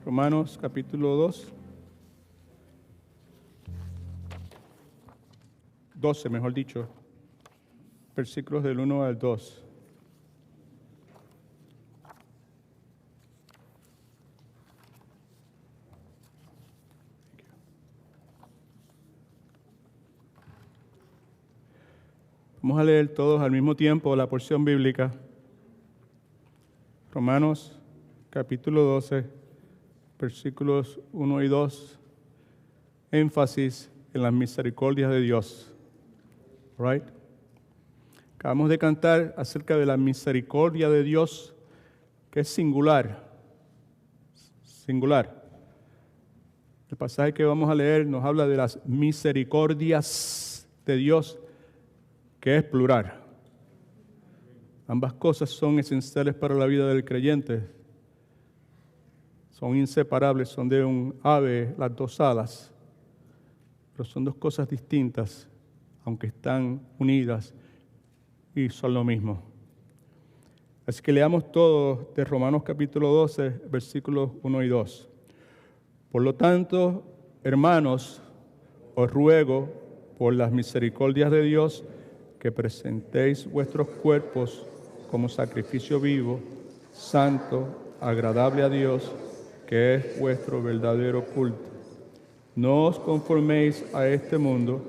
Romanos capítulo 2. 12, mejor dicho. Versículos del 1 al 2. Vamos a leer todos al mismo tiempo la porción bíblica. Romanos capítulo 12, versículos 1 y 2. Énfasis en las misericordias de Dios. Right? Acabamos de cantar acerca de la misericordia de Dios, que es singular. Singular. El pasaje que vamos a leer nos habla de las misericordias de Dios, que es plural. Ambas cosas son esenciales para la vida del creyente. Son inseparables, son de un ave las dos alas, pero son dos cosas distintas, aunque están unidas y son lo mismo. Así que leamos todo de Romanos capítulo 12, versículos 1 y 2. Por lo tanto, hermanos, os ruego por las misericordias de Dios que presentéis vuestros cuerpos como sacrificio vivo, santo, agradable a Dios, que es vuestro verdadero culto. No os conforméis a este mundo,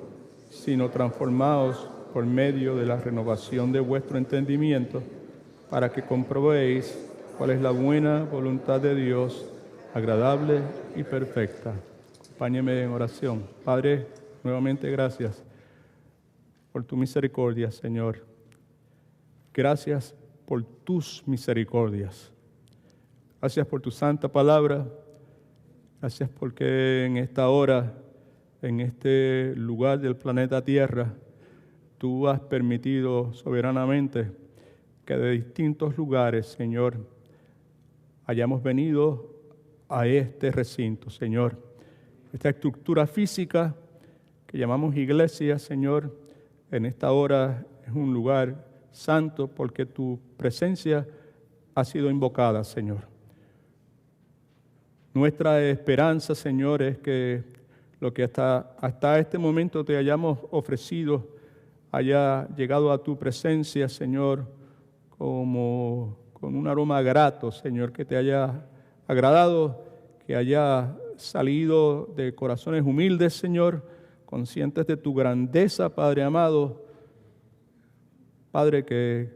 sino transformaos por medio de la renovación de vuestro entendimiento, para que comprobéis cuál es la buena voluntad de Dios, agradable y perfecta. Acompáñeme en oración. Padre, nuevamente gracias por tu misericordia, Señor. Gracias por tus misericordias. Gracias por tu santa palabra. Gracias porque en esta hora, en este lugar del planeta Tierra, tú has permitido soberanamente que de distintos lugares, Señor, hayamos venido a este recinto, Señor. Esta estructura física que llamamos iglesia, Señor, en esta hora es un lugar santo porque tu presencia ha sido invocada, Señor. Nuestra esperanza, Señor, es que lo que hasta este momento te hayamos ofrecido haya llegado a tu presencia, Señor, como con un aroma grato, Señor, que te haya agradado, que haya salido de corazones humildes, Señor, conscientes de tu grandeza, Padre amado. Padre, que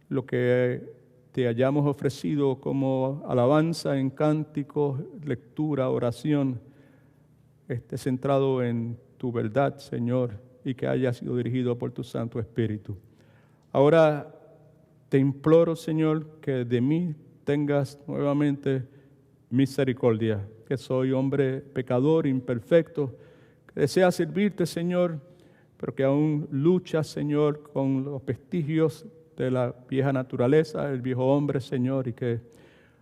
lo que te hayamos ofrecido como alabanza en cánticos, lectura, oración, esté centrado en tu verdad, Señor, y que haya sido dirigido por tu Santo Espíritu. Ahora te imploro, Señor, que de mí tengas nuevamente misericordia, que soy hombre pecador, imperfecto, que desea servirte, Señor, pero que aún lucha, Señor, con los vestigios de la vieja naturaleza, el viejo hombre, Señor, y que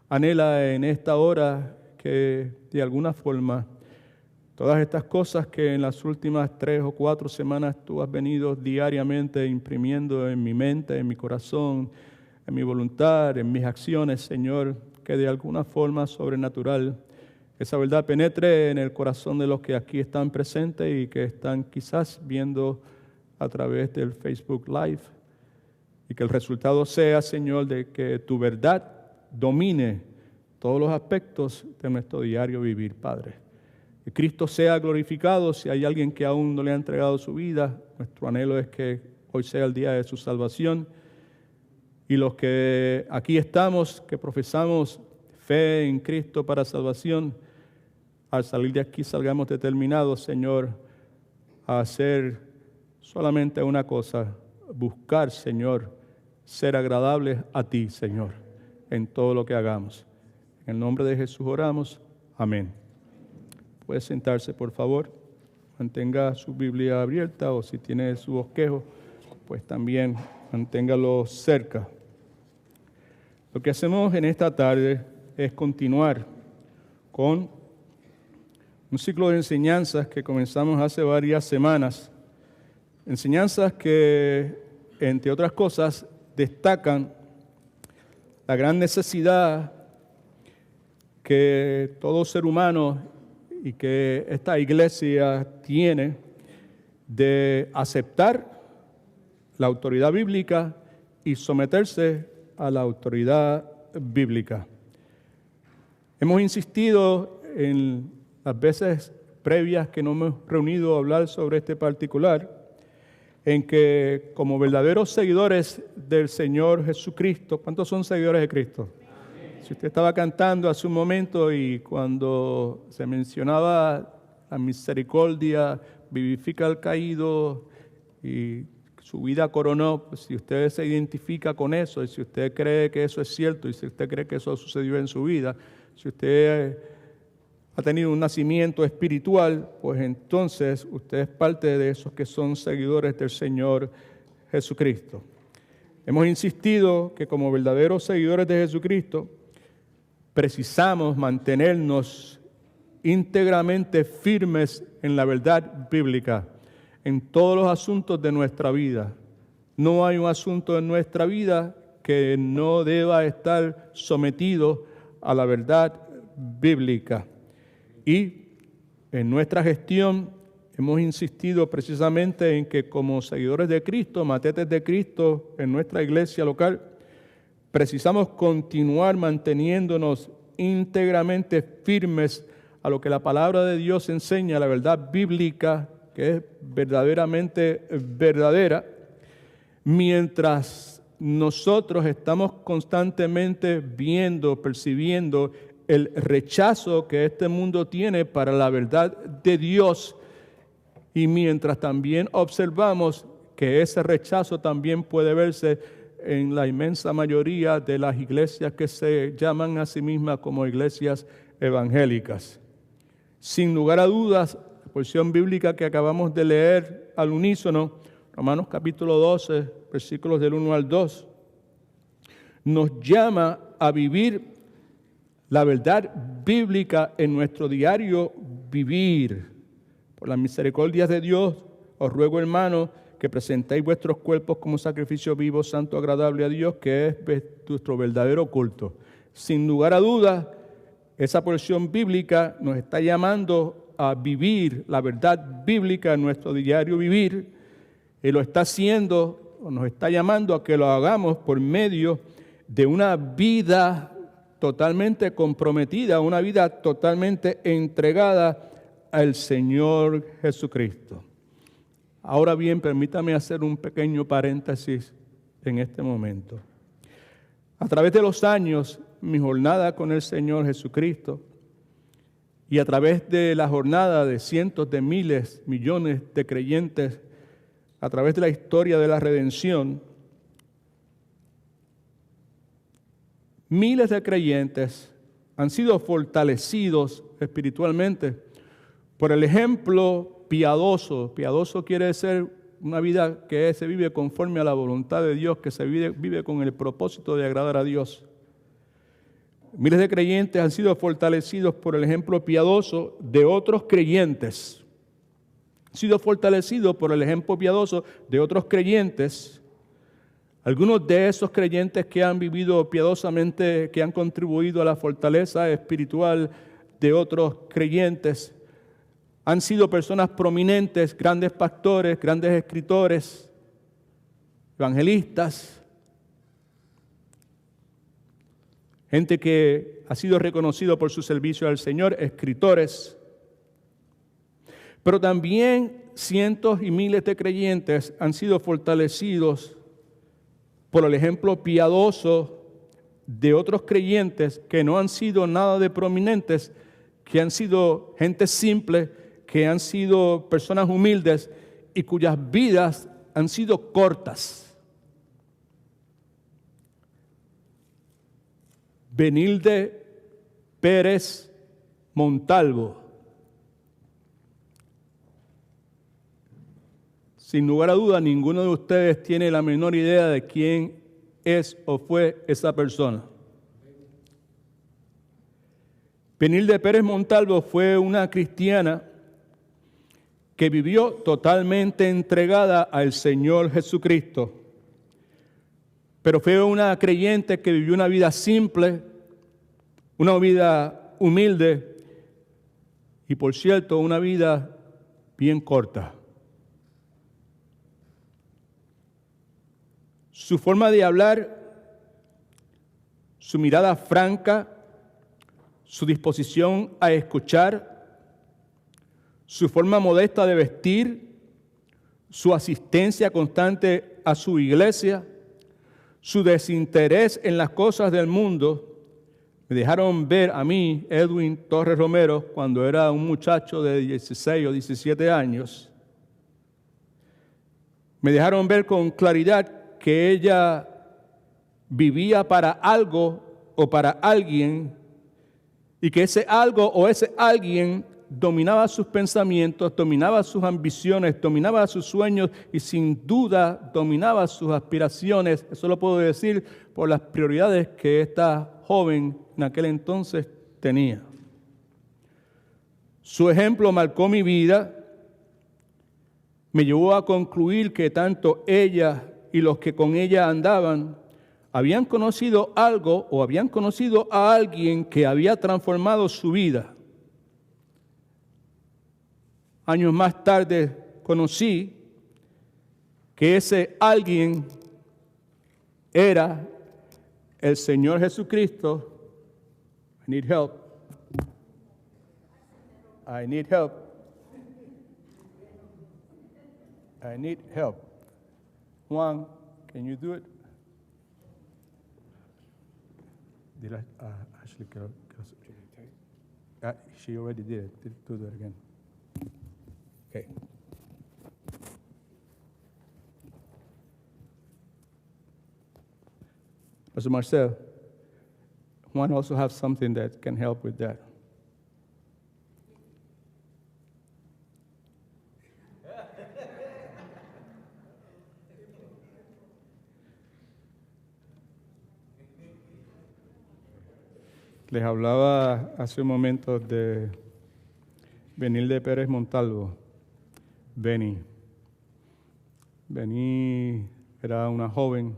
anhela en esta hora que de alguna forma todas estas cosas que en las últimas 3 o 4 semanas tú has venido diariamente imprimiendo en mi mente, en mi corazón, en mi voluntad, en mis acciones, Señor, que de alguna forma sobrenatural esa verdad penetre en el corazón de los que aquí están presentes y que están quizás viendo a través del Facebook Live. Y que el resultado sea, Señor, de que tu verdad domine todos los aspectos de nuestro diario vivir, Padre. Que Cristo sea glorificado. Si hay alguien que aún no le ha entregado su vida, nuestro anhelo es que hoy sea el día de su salvación. Y los que aquí estamos, que profesamos fe en Cristo para salvación, al salir de aquí salgamos determinados, Señor, a hacer solamente una cosa: buscar, Señor, ser agradables a ti, Señor, en todo lo que hagamos. En el nombre de Jesús oramos. Amén. Puede sentarse, por favor. Mantenga su Biblia abierta, o si tiene su bosquejo, pues también manténgalo cerca. Lo que hacemos en esta tarde es continuar con un ciclo de enseñanzas que comenzamos hace varias semanas. Enseñanzas que, entre otras cosas, destacan la gran necesidad que todo ser humano y que esta iglesia tiene de aceptar la autoridad bíblica y someterse a la autoridad bíblica. Hemos insistido en las veces previas que nos hemos reunido a hablar sobre este particular, en que como verdaderos seguidores del Señor Jesucristo, ¿cuántos son seguidores de Cristo? Amén. Si usted estaba cantando hace un momento y cuando se mencionaba la misericordia, vivifica al caído y su vida coronó, pues si usted se identifica con eso y si usted cree que eso es cierto y si usted cree que eso sucedió en su vida, si usted ha tenido un nacimiento espiritual, pues entonces usted es parte de esos que son seguidores del Señor Jesucristo. Hemos insistido que como verdaderos seguidores de Jesucristo, precisamos mantenernos íntegramente firmes en la verdad bíblica, en todos los asuntos de nuestra vida. No hay un asunto en nuestra vida que no deba estar sometido a la verdad bíblica. Y en nuestra gestión hemos insistido precisamente en que como seguidores de Cristo, matetes de Cristo en nuestra iglesia local, precisamos continuar manteniéndonos íntegramente firmes a lo que la palabra de Dios enseña, la verdad bíblica, que es verdaderamente verdadera, mientras nosotros estamos constantemente viendo, percibiendo el rechazo que este mundo tiene para la verdad de Dios, y mientras también observamos que ese rechazo también puede verse en la inmensa mayoría de las iglesias que se llaman a sí mismas como iglesias evangélicas. Sin lugar a dudas, la porción bíblica que acabamos de leer al unísono, Romanos capítulo 12, versículos del 1 al 2, nos llama a vivir la verdad bíblica en nuestro diario vivir. Por las misericordias de Dios, os ruego, hermanos, que presentéis vuestros cuerpos como sacrificio vivo, santo, agradable a Dios, que es nuestro verdadero culto. Sin lugar a dudas, esa porción bíblica nos está llamando a vivir la verdad bíblica en nuestro diario vivir, y lo está haciendo, o nos está llamando a que lo hagamos por medio de una vida totalmente comprometida, una vida totalmente entregada al Señor Jesucristo. Ahora bien, permítame hacer un pequeño paréntesis en este momento. A través de los años, mi jornada con el Señor Jesucristo y a través de la jornada de cientos de miles, millones de creyentes, a través de la historia de la redención, miles de creyentes han sido fortalecidos espiritualmente por el ejemplo piadoso. Piadoso quiere decir una vida que se vive conforme a la voluntad de Dios, que se vive con el propósito de agradar a Dios. Miles de creyentes han sido fortalecidos por el ejemplo piadoso de otros creyentes. Han sido fortalecidos por el ejemplo piadoso de otros creyentes. Algunos de esos creyentes que han vivido piadosamente, que han contribuido a la fortaleza espiritual de otros creyentes, han sido personas prominentes, grandes pastores, grandes escritores, evangelistas, gente que ha sido reconocido por su servicio al Señor, escritores, pero también cientos y miles de creyentes han sido fortalecidos por el ejemplo piadoso de otros creyentes que no han sido nada de prominentes, que han sido gente simple, que han sido personas humildes y cuyas vidas han sido cortas. Benilde Pérez Montalvo. Sin lugar a duda, ninguno de ustedes tiene la menor idea de quién es o fue esa persona. Benilde Pérez Montalvo fue una cristiana que vivió totalmente entregada al Señor Jesucristo, pero fue una creyente que vivió una vida simple, una vida humilde y, por cierto, una vida bien corta. Su forma de hablar, su mirada franca, su disposición a escuchar, su forma modesta de vestir, su asistencia constante a su iglesia, su desinterés en las cosas del mundo, me dejaron ver a mí, Edwin Torres Romero, cuando era un muchacho de 16 o 17 años, me dejaron ver con claridad que ella vivía para algo o para alguien, y que ese algo o ese alguien dominaba sus pensamientos, dominaba sus ambiciones, dominaba sus sueños y sin duda dominaba sus aspiraciones. Eso lo puedo decir por las prioridades que esta joven en aquel entonces tenía. Su ejemplo marcó mi vida, me llevó a concluir que tanto ella y los que con ella andaban habían conocido algo o habían conocido a alguien que había transformado su vida. Años más tarde conocí que ese alguien era el Señor Jesucristo. I need help. I need help. I need help. Juan, can you do it? Did Ashley, she already did it. Do that again. Okay. Pastor Marcel, Juan also has something that can help with that. Les hablaba hace un momento de Benilde Pérez Montalvo. Beni era una joven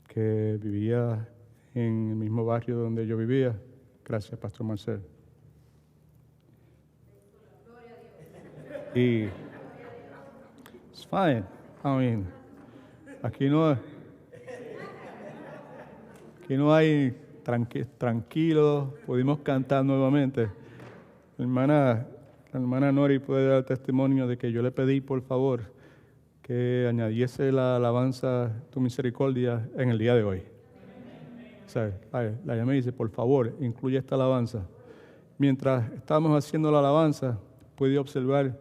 que vivía en el mismo barrio donde yo vivía. Gracias, Pastor Marcel. Y it's fine. I mean, aquí no hay tranquilo. Pudimos cantar nuevamente. La hermana Nori puede dar testimonio de que yo le pedí, por favor, que añadiese la alabanza Tu Misericordia en el día de hoy. O sea, la llamé y dice, por favor, incluye esta alabanza. Mientras estábamos haciendo la alabanza, pude observar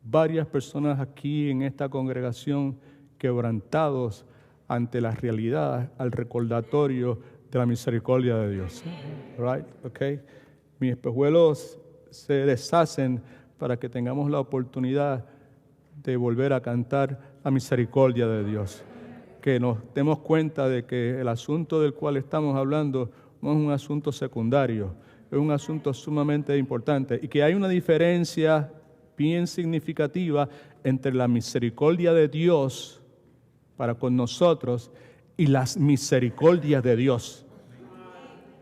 varias personas aquí en esta congregación quebrantados ante la realidad, al recordatorio de la misericordia de Dios. Right? Okay. Mis espejuelos se deshacen para que tengamos la oportunidad de volver a cantar la misericordia de Dios. Que nos demos cuenta de que el asunto del cual estamos hablando no es un asunto secundario, es un asunto sumamente importante y que hay una diferencia bien significativa entre la misericordia de Dios para con nosotros y las misericordias de Dios.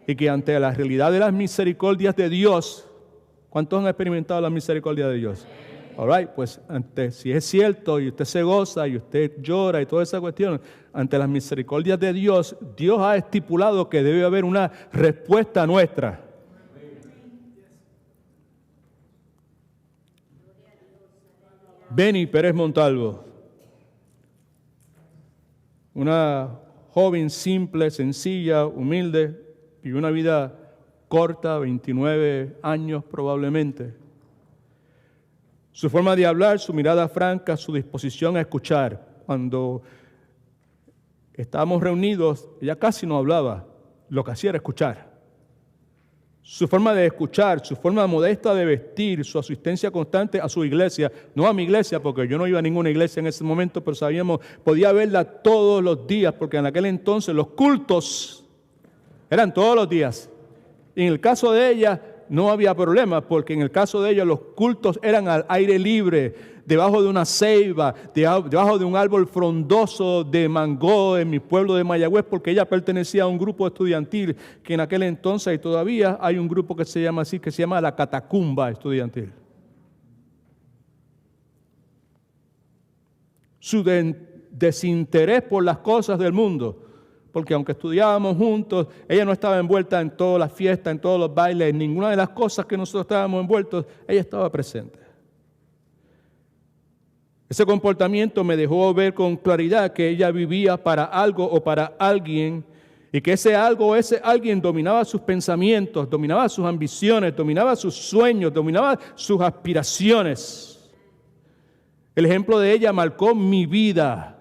Y que ante la realidad de las misericordias de Dios, ¿cuántos han experimentado la misericordia de Dios? All right, pues si es cierto y usted se goza y usted llora y toda esa cuestión, ante las misericordias de Dios, Dios ha estipulado que debe haber una respuesta nuestra. Beni Pérez Montalvo, una joven simple, sencilla, humilde, y una vida corta, 29 años probablemente. Su forma de hablar, su mirada franca, su disposición a escuchar. Cuando estábamos reunidos, ella casi no hablaba, lo que hacía era escuchar. Su forma de escuchar, su forma modesta de vestir, su asistencia constante a su iglesia, no a mi iglesia, porque yo no iba a ninguna iglesia en ese momento, pero sabíamos, podía verla todos los días, porque en aquel entonces los cultos eran todos los días. Y en el caso de ella no había problema, porque en el caso de ella los cultos eran al aire libre, debajo de una ceiba, debajo de un árbol frondoso de mango en mi pueblo de Mayagüez, porque ella pertenecía a un grupo estudiantil que en aquel entonces y todavía hay un grupo que se llama así, que se llama la Catacumba Estudiantil. Su desinterés por las cosas del mundo, porque aunque estudiábamos juntos, ella no estaba envuelta en todas las fiestas, en todos los bailes, en ninguna de las cosas que nosotros estábamos envueltos, ella estaba presente. Ese comportamiento me dejó ver con claridad que ella vivía para algo o para alguien, y que ese algo o ese alguien dominaba sus pensamientos, dominaba sus ambiciones, dominaba sus sueños, dominaba sus aspiraciones. El ejemplo de ella marcó mi vida.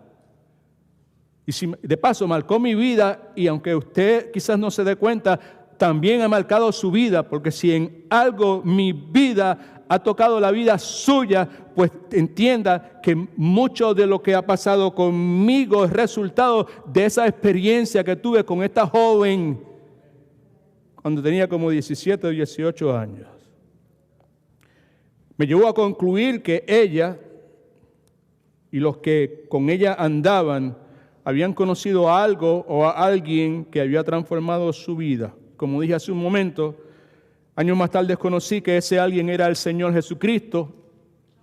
Y de paso marcó mi vida, y aunque usted quizás no se dé cuenta, también ha marcado su vida, porque si en algo mi vida ha tocado la vida suya, pues entienda que mucho de lo que ha pasado conmigo es resultado de esa experiencia que tuve con esta joven cuando tenía como 17 o 18 años. Me llevó a concluir que ella y los que con ella andaban habían conocido a algo o a alguien que había transformado su vida. Como dije hace un momento, años más tarde conocí que ese alguien era el Señor Jesucristo.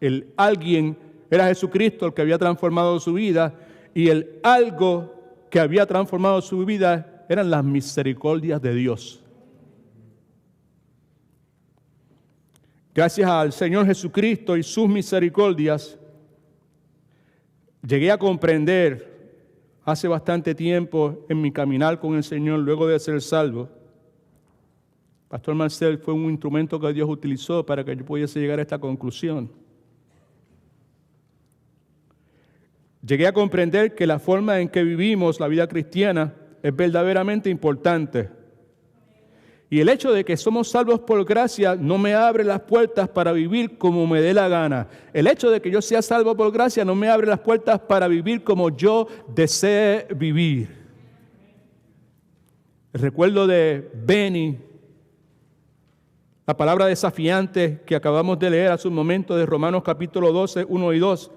El alguien era Jesucristo, el que había transformado su vida, y el algo que había transformado su vida eran las misericordias de Dios. Gracias al Señor Jesucristo y sus misericordias, llegué a comprender hace bastante tiempo en mi caminar con el Señor luego de ser salvo. Pastor Marcel fue un instrumento que Dios utilizó para que yo pudiese llegar a esta conclusión. Llegué a comprender que la forma en que vivimos la vida cristiana es verdaderamente importante. Y el hecho de que somos salvos por gracia no me abre las puertas para vivir como me dé la gana. El hecho de que yo sea salvo por gracia no me abre las puertas para vivir como yo desee vivir. El recuerdo de Benny, la palabra desafiante que acabamos de leer hace un momento de Romanos capítulo 12, 1 y 2,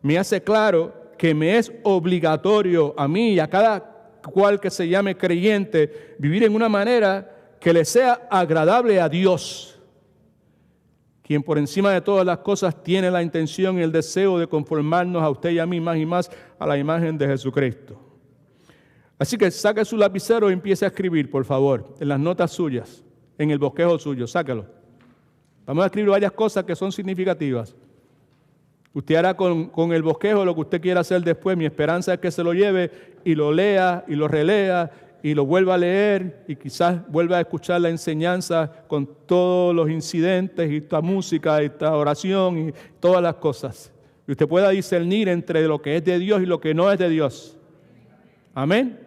me hace claro que me es obligatorio a mí y a cada cual que se llame creyente vivir en una manera que le sea agradable a Dios, quien por encima de todas las cosas tiene la intención y el deseo de conformarnos a usted y a mí más y más a la imagen de Jesucristo. Así que saque su lapicero y empiece a escribir, por favor, en las notas suyas, en el bosquejo suyo, sáquelo. Vamos a escribir varias cosas que son significativas. Usted hará con el bosquejo lo que usted quiera hacer después. Mi esperanza es que se lo lleve y lo lea y lo relea y lo vuelva a leer y quizás vuelva a escuchar la enseñanza con todos los incidentes y esta música, y esta oración y todas las cosas. Y usted pueda discernir entre lo que es de Dios y lo que no es de Dios. Amén.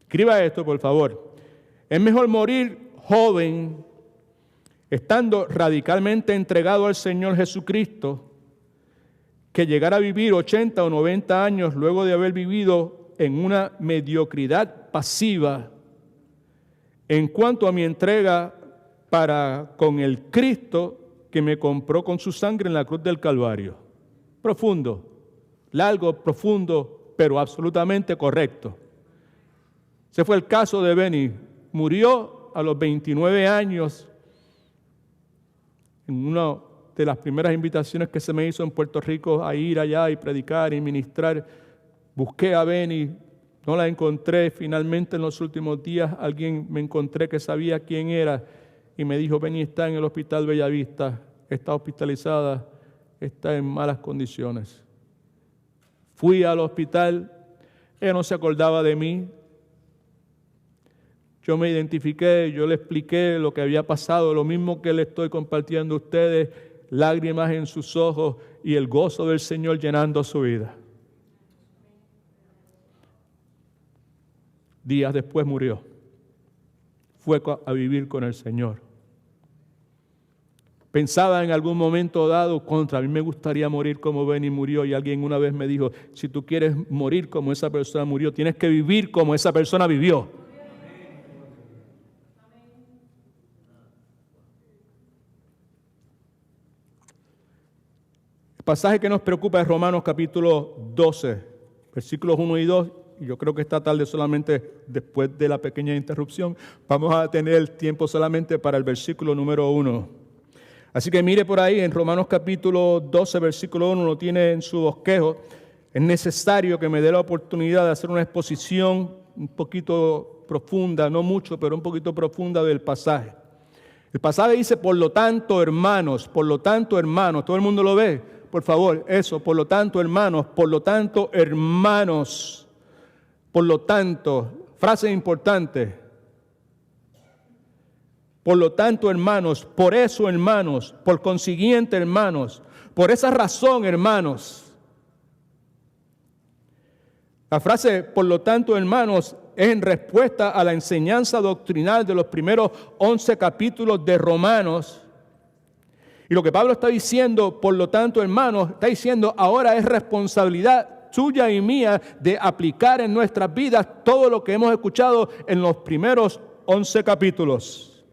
Escriba esto, por favor. Es mejor morir joven, estando radicalmente entregado al Señor Jesucristo, que llegar a vivir 80 o 90 años luego de haber vivido en una mediocridad pasiva en cuanto a mi entrega para con el Cristo que me compró con su sangre en la cruz del Calvario. Profundo, largo, profundo, pero absolutamente correcto. Ese fue el caso de Benny. Murió a los 29 años en una de las primeras invitaciones que se me hizo en Puerto Rico a ir allá y predicar y ministrar. Busqué a Benny, no la encontré. Finalmente en los últimos días alguien me encontré que sabía quién era y me dijo: Benny está en el hospital Bellavista, está hospitalizada, está en malas condiciones. Fui al hospital, ella no se acordaba de mí. Yo me identifiqué, yo le expliqué lo que había pasado, lo mismo que le estoy compartiendo a ustedes, lágrimas en sus ojos y el gozo del Señor llenando su vida. Días después murió. Fue a vivir con el Señor. Pensaba en algún momento dado, a mí me gustaría morir como Benny murió, y alguien una vez me dijo: si tú quieres morir como esa persona murió, tienes que vivir como esa persona vivió. pasaje que nos preocupa es Romanos capítulo 12, versículos 1 y 2. Y yo creo que esta tarde solamente después de la pequeña interrupción vamos a tener tiempo solamente para el versículo número 1. Así que mire por ahí en Romanos capítulo 12, versículo 1, lo tiene en su bosquejo. Es necesario que me dé la oportunidad de hacer una exposición un poquito profunda, no mucho, pero un poquito profunda del pasaje. El pasaje dice, por lo tanto, hermanos, ¿todo el mundo lo ve? Por favor, eso, por lo tanto, hermanos, por lo tanto, frase importante. Por lo tanto, hermanos, por eso, hermanos, por consiguiente, hermanos, por esa razón, hermanos. La frase, por lo tanto, hermanos, es en respuesta a la enseñanza doctrinal de los primeros 11 capítulos de Romanos. Y lo que Pablo está diciendo, por lo tanto, hermanos, está diciendo, ahora es responsabilidad tuya y mía de aplicar en nuestras vidas todo lo que hemos escuchado en los primeros 11 capítulos.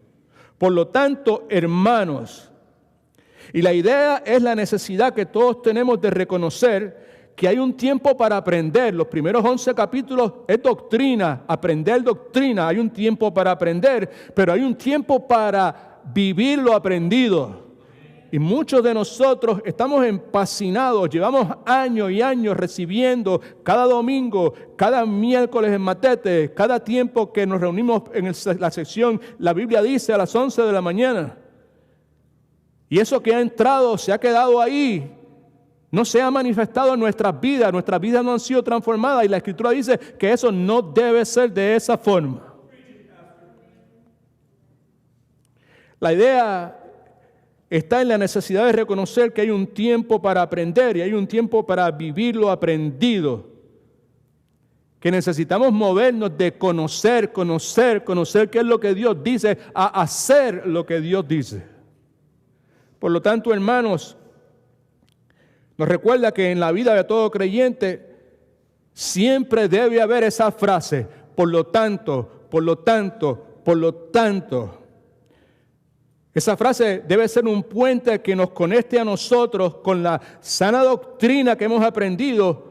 Por lo tanto, hermanos, y la idea es la necesidad que todos tenemos de reconocer que hay un tiempo para aprender. Los primeros 11 capítulos es doctrina, aprender doctrina. Hay un tiempo para aprender, pero hay un tiempo para vivir lo aprendido. Y muchos de nosotros estamos empacinados, llevamos años y años recibiendo cada domingo, cada miércoles en Matete, cada tiempo que nos reunimos en la sección, la Biblia dice a las 11 de la mañana. Y eso que ha entrado se ha quedado ahí, no se ha manifestado en nuestras vidas no han sido transformadas y la Escritura dice que eso no debe ser de esa forma. La idea está en la necesidad de reconocer que hay un tiempo para aprender y hay un tiempo para vivir lo aprendido. Que necesitamos movernos de conocer qué es lo que Dios dice, a hacer lo que Dios dice. Por lo tanto, hermanos, nos recuerda que en la vida de todo creyente siempre debe haber esa frase, por lo tanto, por lo tanto, por lo tanto. Esa frase debe ser un puente que nos conecte a nosotros con la sana doctrina que hemos aprendido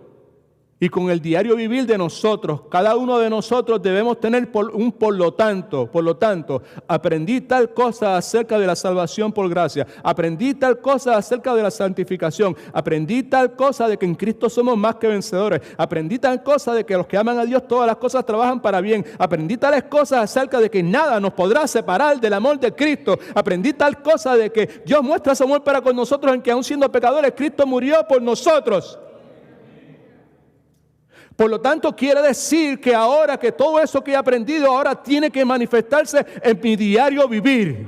y con el diario vivir de nosotros. Cada uno de nosotros debemos tener un por lo tanto, aprendí tal cosa acerca de la salvación por gracia, aprendí tal cosa acerca de la santificación, aprendí tal cosa de que en Cristo somos más que vencedores, aprendí tal cosa de que los que aman a Dios todas las cosas trabajan para bien, aprendí tales cosas acerca de que nada nos podrá separar del amor de Cristo, aprendí tal cosa de que Dios muestra su amor para con nosotros en que aun siendo pecadores Cristo murió por nosotros. Por lo tanto, quiere decir que ahora que todo eso que he aprendido ahora tiene que manifestarse en mi diario vivir.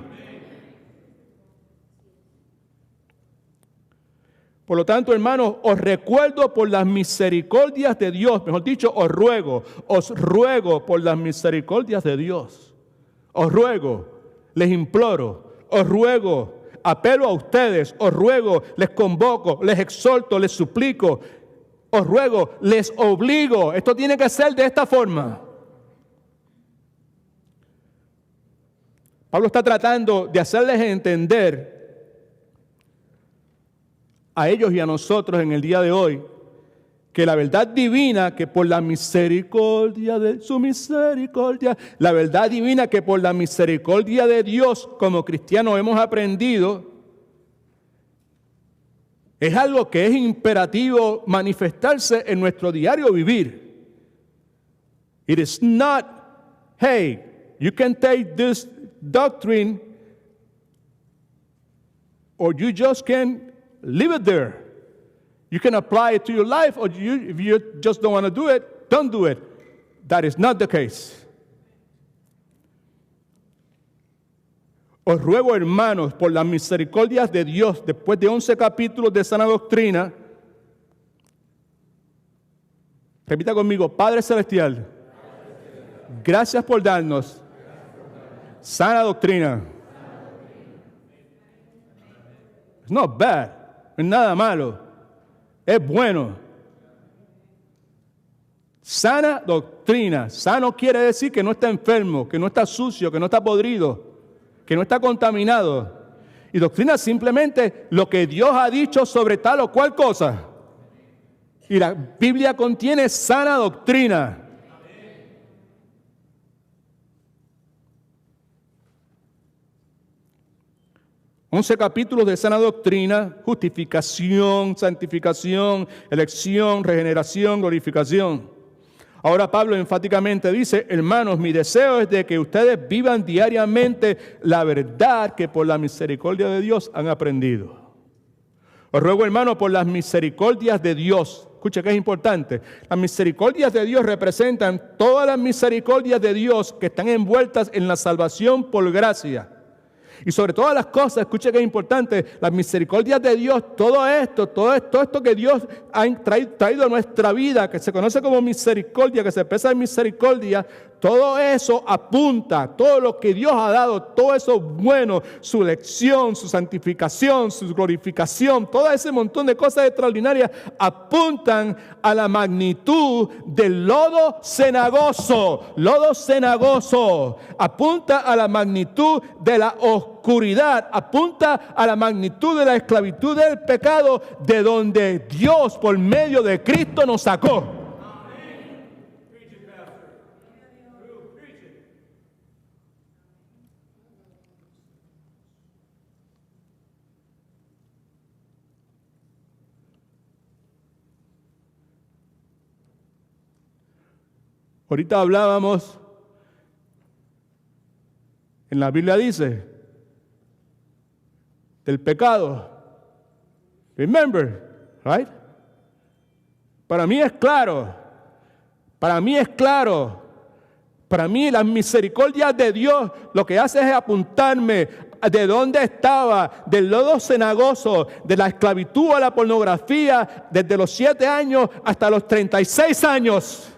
Por lo tanto, hermanos, os recuerdo por las misericordias de Dios, mejor dicho, os ruego por las misericordias de Dios. Os ruego, les imploro, os ruego, apelo a ustedes, os ruego, les convoco, les exhorto, les suplico, os ruego, les obligo. Esto tiene que ser de esta forma. Pablo está tratando de hacerles entender a ellos y a nosotros en el día de hoy que la verdad divina, que por la misericordia de su misericordia, la verdad divina que por la misericordia de Dios como cristianos hemos aprendido, es algo que es imperativo manifestarse en nuestro diario vivir. It is not, hey, you can take this doctrine or you just can leave it there. You can apply it to your life or if you just don't want to do it, don't do it. That is not the case. Os ruego, hermanos, por las misericordias de Dios, después de 11 capítulos de sana doctrina, repita conmigo, Padre Celestial, gracias por darnos sana doctrina. It's not bad, no es nada malo, es bueno. Sana doctrina, sano quiere decir que no está enfermo, que no está sucio, que no está podrido, que no está contaminado. Y doctrina es simplemente lo que Dios ha dicho sobre tal o cual cosa. Y la Biblia contiene sana doctrina. 11 capítulos de sana doctrina: justificación, santificación, elección, regeneración, glorificación. Ahora Pablo enfáticamente dice: hermanos, mi deseo es de que ustedes vivan diariamente la verdad que por la misericordia de Dios han aprendido. Os ruego, hermanos, por las misericordias de Dios. Escucha que es importante. Las misericordias de Dios representan todas las misericordias de Dios que están envueltas en la salvación por gracia. Y sobre todas las cosas, escuche que es importante, las misericordias de Dios, todo esto que Dios ha traído a nuestra vida, que se conoce como misericordia, que se expresa en misericordia, todo eso apunta, todo lo que Dios ha dado, todo eso bueno, su elección, su santificación, su glorificación, todo ese montón de cosas extraordinarias apuntan a la magnitud del lodo cenagoso. Lodo cenagoso apunta a la magnitud de la oscuridad, apunta a la magnitud de la esclavitud del pecado, de donde Dios por medio de Cristo nos sacó. Ahorita hablábamos, en la Biblia dice, del pecado. Remember, right? Para mí es claro. Para mí es claro. Para mí las misericordias de Dios lo que hace es apuntarme de dónde estaba, del lodo cenagoso, de la esclavitud a la pornografía, desde los 7 años hasta los 36 años.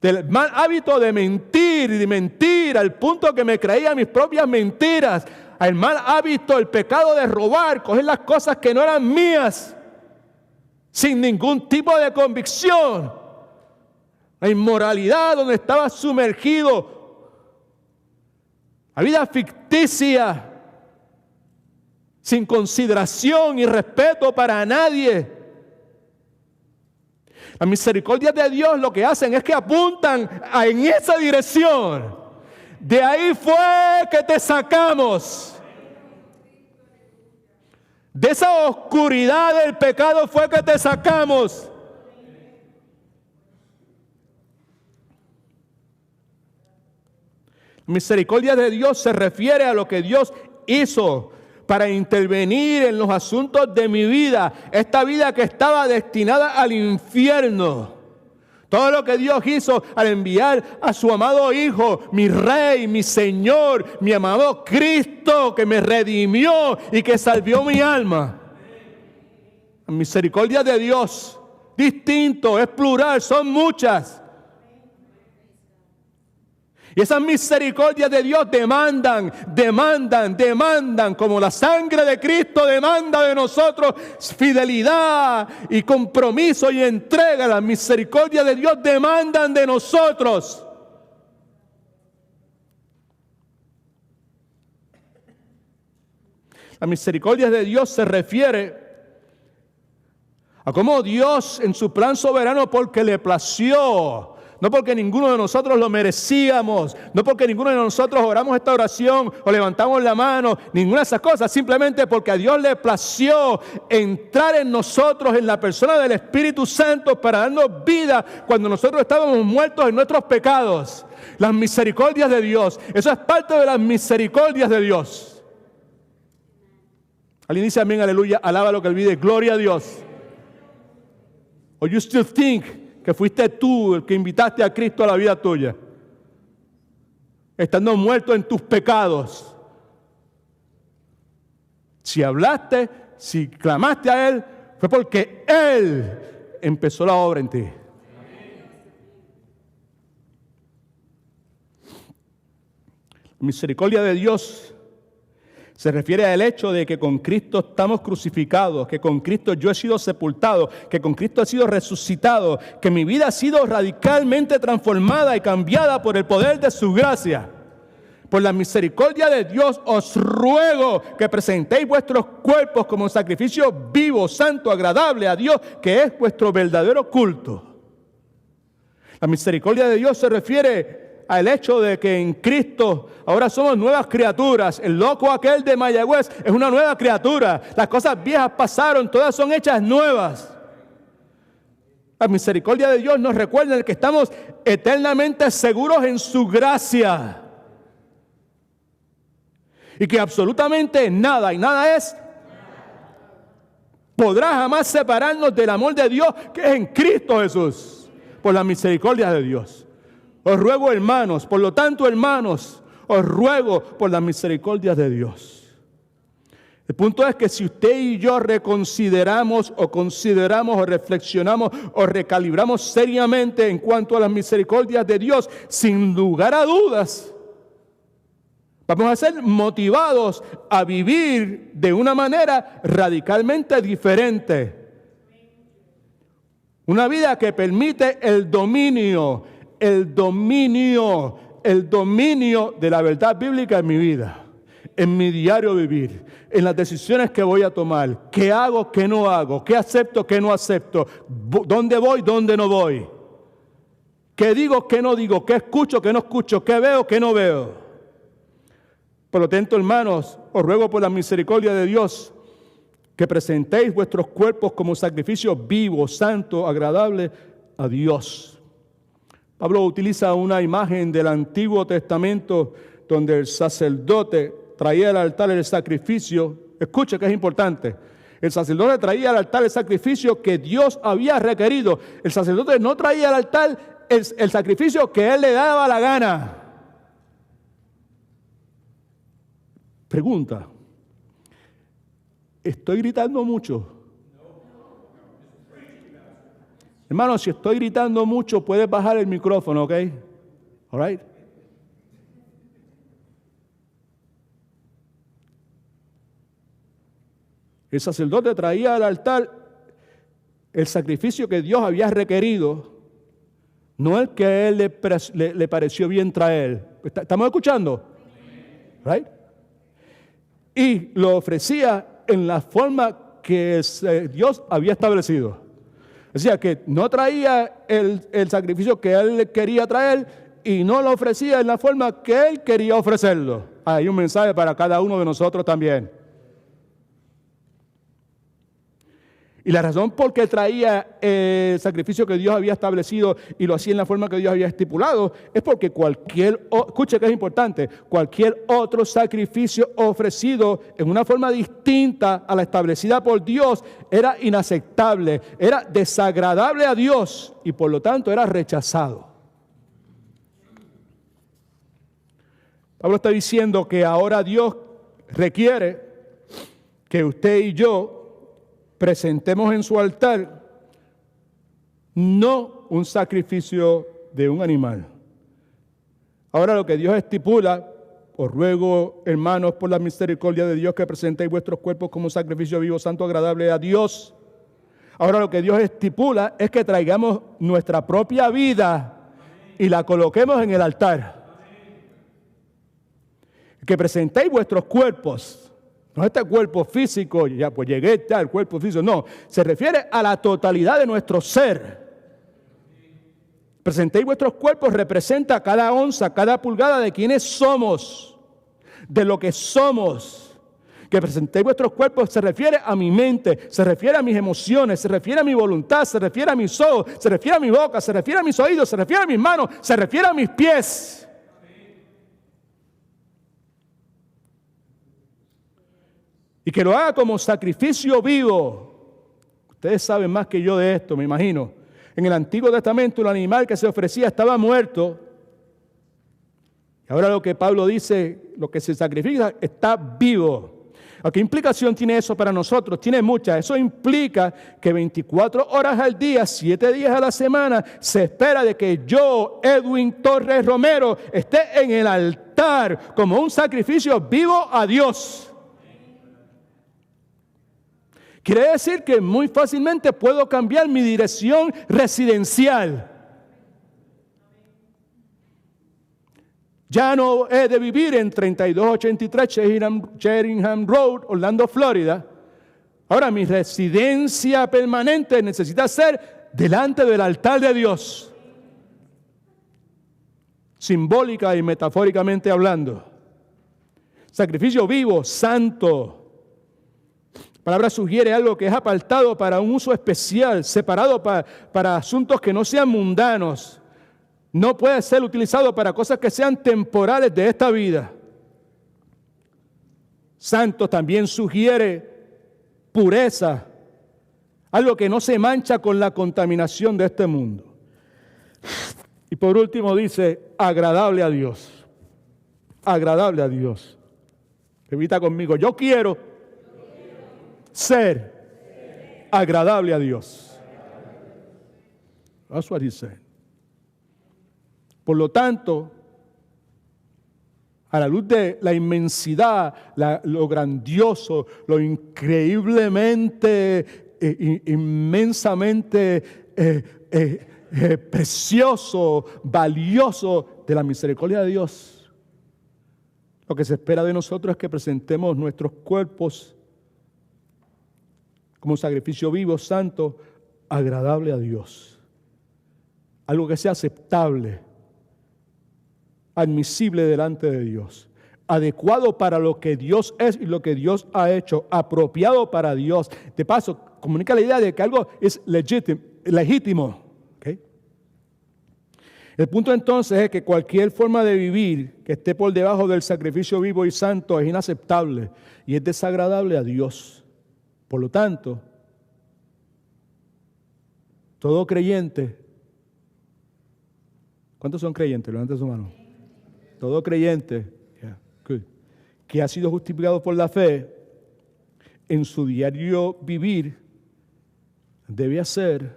Del mal hábito de mentir al punto que me creía mis propias mentiras, al mal hábito, el pecado de robar, coger las cosas que no eran mías, sin ningún tipo de convicción, la inmoralidad donde estaba sumergido, la vida ficticia, sin consideración y respeto para nadie. Las misericordias de Dios lo que hacen es que apuntan en esa dirección. De ahí fue que te sacamos. De esa oscuridad del pecado fue que te sacamos. La misericordia de Dios se refiere a lo que Dios hizo para intervenir en los asuntos de mi vida, esta vida que estaba destinada al infierno. Todo lo que Dios hizo al enviar a su amado Hijo, mi Rey, mi Señor, mi amado Cristo, que me redimió y que salvó mi alma. La misericordia de Dios, distinto, es plural, son muchas. Y esas misericordias de Dios demandan, como la sangre de Cristo demanda de nosotros fidelidad y compromiso y entrega. Las misericordias de Dios demandan de nosotros. La misericordia de Dios se refiere a cómo Dios en su plan soberano, porque le plació, no porque ninguno de nosotros lo merecíamos, no porque ninguno de nosotros oramos esta oración o levantamos la mano, ninguna de esas cosas, simplemente porque a Dios le plació entrar en nosotros, en la persona del Espíritu Santo, para darnos vida cuando nosotros estábamos muertos en nuestros pecados. Las misericordias de Dios, eso es parte de las misericordias de Dios. Alguien dice amén, aleluya, alaba lo que él vive, gloria a Dios. Or you still think que fuiste tú el que invitaste a Cristo a la vida tuya, estando muerto en tus pecados. Si hablaste, si clamaste a Él, fue porque Él empezó la obra en ti. La misericordia de Dios se refiere al hecho de que con Cristo estamos crucificados, que con Cristo yo he sido sepultado, que con Cristo he sido resucitado, que mi vida ha sido radicalmente transformada y cambiada por el poder de su gracia. Por la misericordia de Dios os ruego que presentéis vuestros cuerpos como un sacrificio vivo, santo, agradable a Dios, que es vuestro verdadero culto. La misericordia de Dios se refiere al hecho de que en Cristo ahora somos nuevas criaturas. El loco aquel de Mayagüez es una nueva criatura. Las cosas viejas pasaron, todas son hechas nuevas. La misericordia de Dios nos recuerda que estamos eternamente seguros en su gracia. Y que absolutamente nada, y nada es, podrá jamás separarnos del amor de Dios que es en Cristo Jesús. Por la misericordia de Dios. Os ruego, hermanos, por lo tanto, hermanos, os ruego por la misericordia de Dios. El punto es que si usted y yo reconsideramos o consideramos o reflexionamos o recalibramos seriamente en cuanto a las misericordias de Dios, sin lugar a dudas, vamos a ser motivados a vivir de una manera radicalmente diferente. Una vida que permite el dominio de la verdad bíblica en mi vida, en mi diario vivir, en las decisiones que voy a tomar, qué hago, qué no hago, qué acepto, qué no acepto, dónde voy, dónde no voy, qué digo, qué no digo, qué escucho, qué no escucho, qué veo, qué no veo. Por lo tanto, hermanos, os ruego por la misericordia de Dios que presentéis vuestros cuerpos como sacrificio vivo, santo, agradable a Dios. Pablo utiliza una imagen del Antiguo Testamento donde el sacerdote traía al altar el sacrificio. Escuche que es importante. El sacerdote traía al altar el sacrificio que Dios había requerido. El sacerdote no traía al altar el sacrificio que él le daba la gana. Pregunta. ¿Estoy gritando mucho? Hermano, si estoy gritando mucho, puedes bajar el micrófono, ¿ok? All right. El sacerdote traía al altar el sacrificio que Dios había requerido, no el que a él le pareció bien traer. ¿Estamos escuchando? Right. Y lo ofrecía en la forma que Dios había establecido. O sea, que no traía el sacrificio que él quería traer y no lo ofrecía en la forma que él quería ofrecerlo. Hay un mensaje para cada uno de nosotros también. Y la razón por qué traía el sacrificio que Dios había establecido y lo hacía en la forma que Dios había estipulado es porque escuche que es importante, cualquier otro sacrificio ofrecido en una forma distinta a la establecida por Dios era inaceptable, era desagradable a Dios y por lo tanto era rechazado. Pablo está diciendo que ahora Dios requiere que usted y yo presentemos en su altar no un sacrificio de un animal. Ahora lo que Dios estipula, os ruego, hermanos, por la misericordia de Dios, que presentéis vuestros cuerpos como sacrificio vivo, santo, agradable a Dios. Ahora lo que Dios estipula es que traigamos nuestra propia vida y la coloquemos en el altar. Que presentéis vuestros cuerpos. No este cuerpo físico, ya pues llegué al cuerpo físico, no, se refiere a la totalidad de nuestro ser. Presentéis vuestros cuerpos, representa cada onza, cada pulgada de quienes somos, de lo que somos. Que presentéis vuestros cuerpos se refiere a mi mente, se refiere a mis emociones, se refiere a mi voluntad, se refiere a mis ojos, se refiere a mi boca, se refiere a mis oídos, se refiere a mis manos, se refiere a mis pies. Y que lo haga como sacrificio vivo. Ustedes saben más que yo de esto, me imagino. En el Antiguo Testamento el animal que se ofrecía estaba muerto. Y ahora lo que Pablo dice, lo que se sacrifica está vivo. ¿Qué implicación tiene eso para nosotros? Tiene muchas. Eso implica que 24 horas al día, 7 días a la semana, se espera de que yo, Edwin Torres Romero, esté en el altar como un sacrificio vivo a Dios. Quiere decir que muy fácilmente puedo cambiar mi dirección residencial. Ya no he de vivir en 3283 Sheringham Road, Orlando, Florida. Ahora mi residencia permanente necesita ser delante del altar de Dios. Simbólica y metafóricamente hablando. Sacrificio vivo, santo. La palabra sugiere algo que es apartado para un uso especial, separado para asuntos que no sean mundanos. No puede ser utilizado para cosas que sean temporales de esta vida. Santo también sugiere pureza, algo que no se mancha con la contaminación de este mundo. Y por último dice, agradable a Dios. Agradable a Dios. Repita conmigo, yo quiero ser agradable a Dios. That's what he said. Por lo tanto, a la luz de la inmensidad, lo grandioso, lo increíblemente, inmensamente precioso, valioso de la misericordia de Dios, lo que se espera de nosotros es que presentemos nuestros cuerpos como sacrificio vivo, santo, agradable a Dios. Algo que sea aceptable, admisible delante de Dios, adecuado para lo que Dios es y lo que Dios ha hecho, apropiado para Dios. De paso, comunica la idea de que algo es legítimo. ¿Okay? El punto entonces es que cualquier forma de vivir que esté por debajo del sacrificio vivo y santo es inaceptable y es desagradable a Dios. Por lo tanto, todo creyente, ¿cuántos son creyentes? Levanten su mano. Todo creyente que ha sido justificado por la fe, en su diario vivir, debe hacer,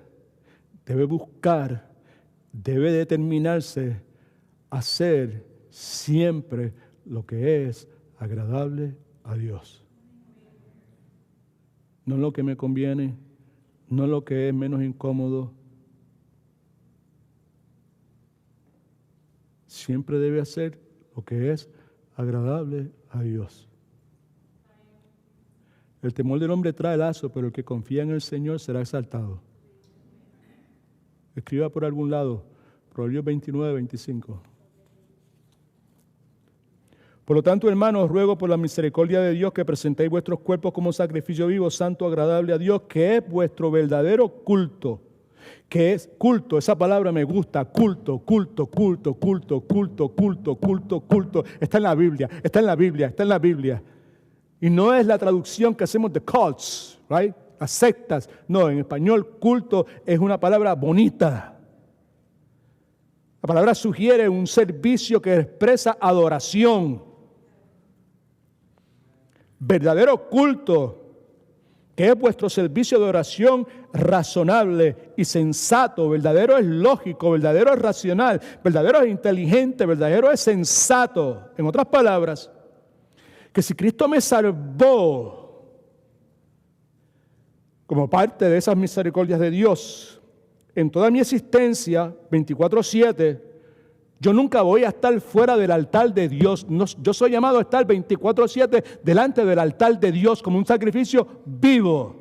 debe buscar, debe determinarse a hacer siempre lo que es agradable a Dios. No lo que me conviene, no lo que es menos incómodo. Siempre debe hacer lo que es agradable a Dios. El temor del hombre trae lazo, pero el que confía en el Señor será exaltado. Escriba por algún lado, Proverbios 29, 25. Por lo tanto, hermanos, ruego por la misericordia de Dios que presentéis vuestros cuerpos como sacrificio vivo, santo, agradable a Dios, que es vuestro verdadero culto. Que es culto, esa palabra me gusta, culto, culto, culto, culto, culto, culto, culto, culto. Está en la Biblia, está en la Biblia, está en la Biblia. Y no es la traducción que hacemos de cults, right? Las sectas. No, en español culto es una palabra bonita. La palabra sugiere un servicio que expresa adoración. Verdadero culto, que es vuestro servicio de oración razonable y sensato. Verdadero es lógico, verdadero es racional, verdadero es inteligente, verdadero es sensato. En otras palabras, que si Cristo me salvó como parte de esas misericordias de Dios, en toda mi existencia, 24/7, yo nunca voy a estar fuera del altar de Dios. No, yo soy llamado a estar 24/7 delante del altar de Dios como un sacrificio vivo.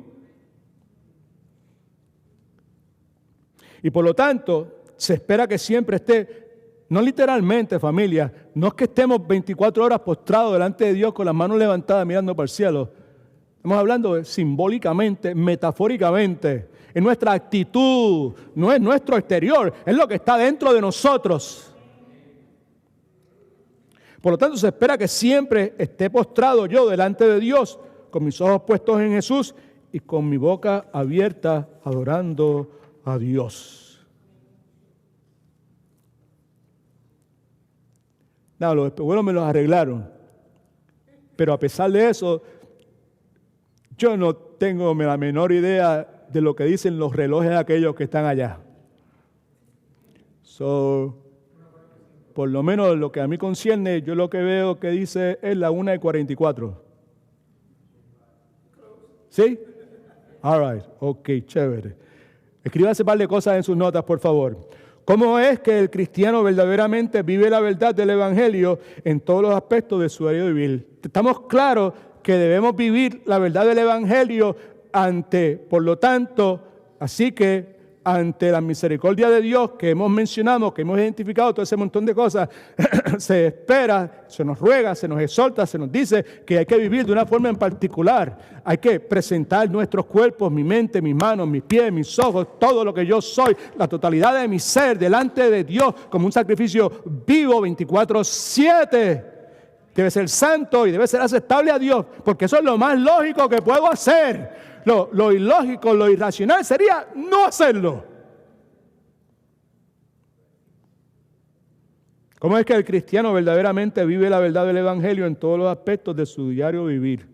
Y por lo tanto, se espera que siempre esté, no literalmente, familia, no es que estemos 24 horas postrados delante de Dios con las manos levantadas mirando para el cielo. Estamos hablando simbólicamente, metafóricamente. Es nuestra actitud, no es nuestro exterior, es lo que está dentro de nosotros. Por lo tanto, se espera que siempre esté postrado yo delante de Dios, con mis ojos puestos en Jesús y con mi boca abierta, adorando a Dios. No, los espejuelos me los arreglaron, pero a pesar de eso, yo no tengo la menor idea de lo que dicen los relojes aquellos que están allá. Por lo menos lo que a mí concierne, yo lo que veo que dice es la 1:44. ¿Sí? All right, ok, chévere. Escríbase un par de cosas en sus notas, por favor. ¿Cómo es que el cristiano verdaderamente vive la verdad del Evangelio en todos los aspectos de su diario vivir? Estamos claros que debemos vivir la verdad del Evangelio por lo tanto, así que ante la misericordia de Dios que hemos mencionado, que hemos identificado, todo ese montón de cosas, se espera, se nos ruega, se nos exhorta, se nos dice que hay que vivir de una forma en particular. Hay que presentar nuestros cuerpos, mi mente, mis manos, mis pies, mis ojos, todo lo que yo soy, la totalidad de mi ser delante de Dios como un sacrificio vivo 24/7. Debe ser santo y debe ser aceptable a Dios, porque eso es lo más lógico que puedo hacer. Lo ilógico, lo irracional sería no hacerlo. ¿Cómo es que el cristiano verdaderamente vive la verdad del Evangelio en todos los aspectos de su diario vivir?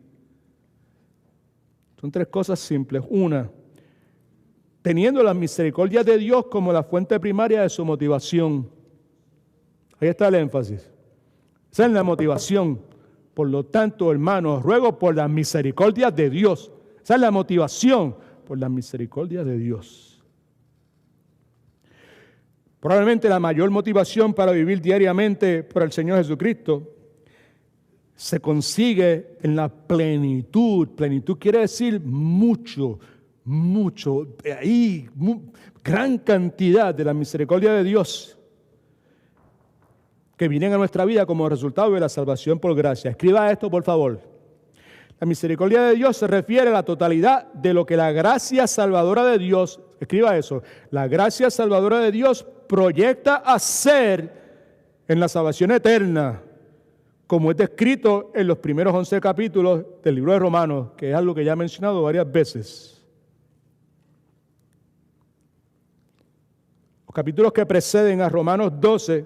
Son 3 cosas simples. Una, teniendo la misericordia de Dios como la fuente primaria de su motivación. Ahí está el énfasis. Esa es la motivación. Por lo tanto, hermanos, ruego por la misericordia de Dios. Esa es la motivación, por la misericordia de Dios. Probablemente la mayor motivación para vivir diariamente por el Señor Jesucristo se consigue en la plenitud. Plenitud quiere decir mucho, gran cantidad de la misericordia de Dios que vienen a nuestra vida como resultado de la salvación por gracia. Escriba esto, por favor. La misericordia de Dios se refiere a la totalidad de lo que la gracia salvadora de Dios, escriba eso, la gracia salvadora de Dios proyecta hacer en la salvación eterna, como es descrito en los primeros 11 capítulos del libro de Romanos, que es algo que ya he mencionado varias veces. Los capítulos que preceden a Romanos 12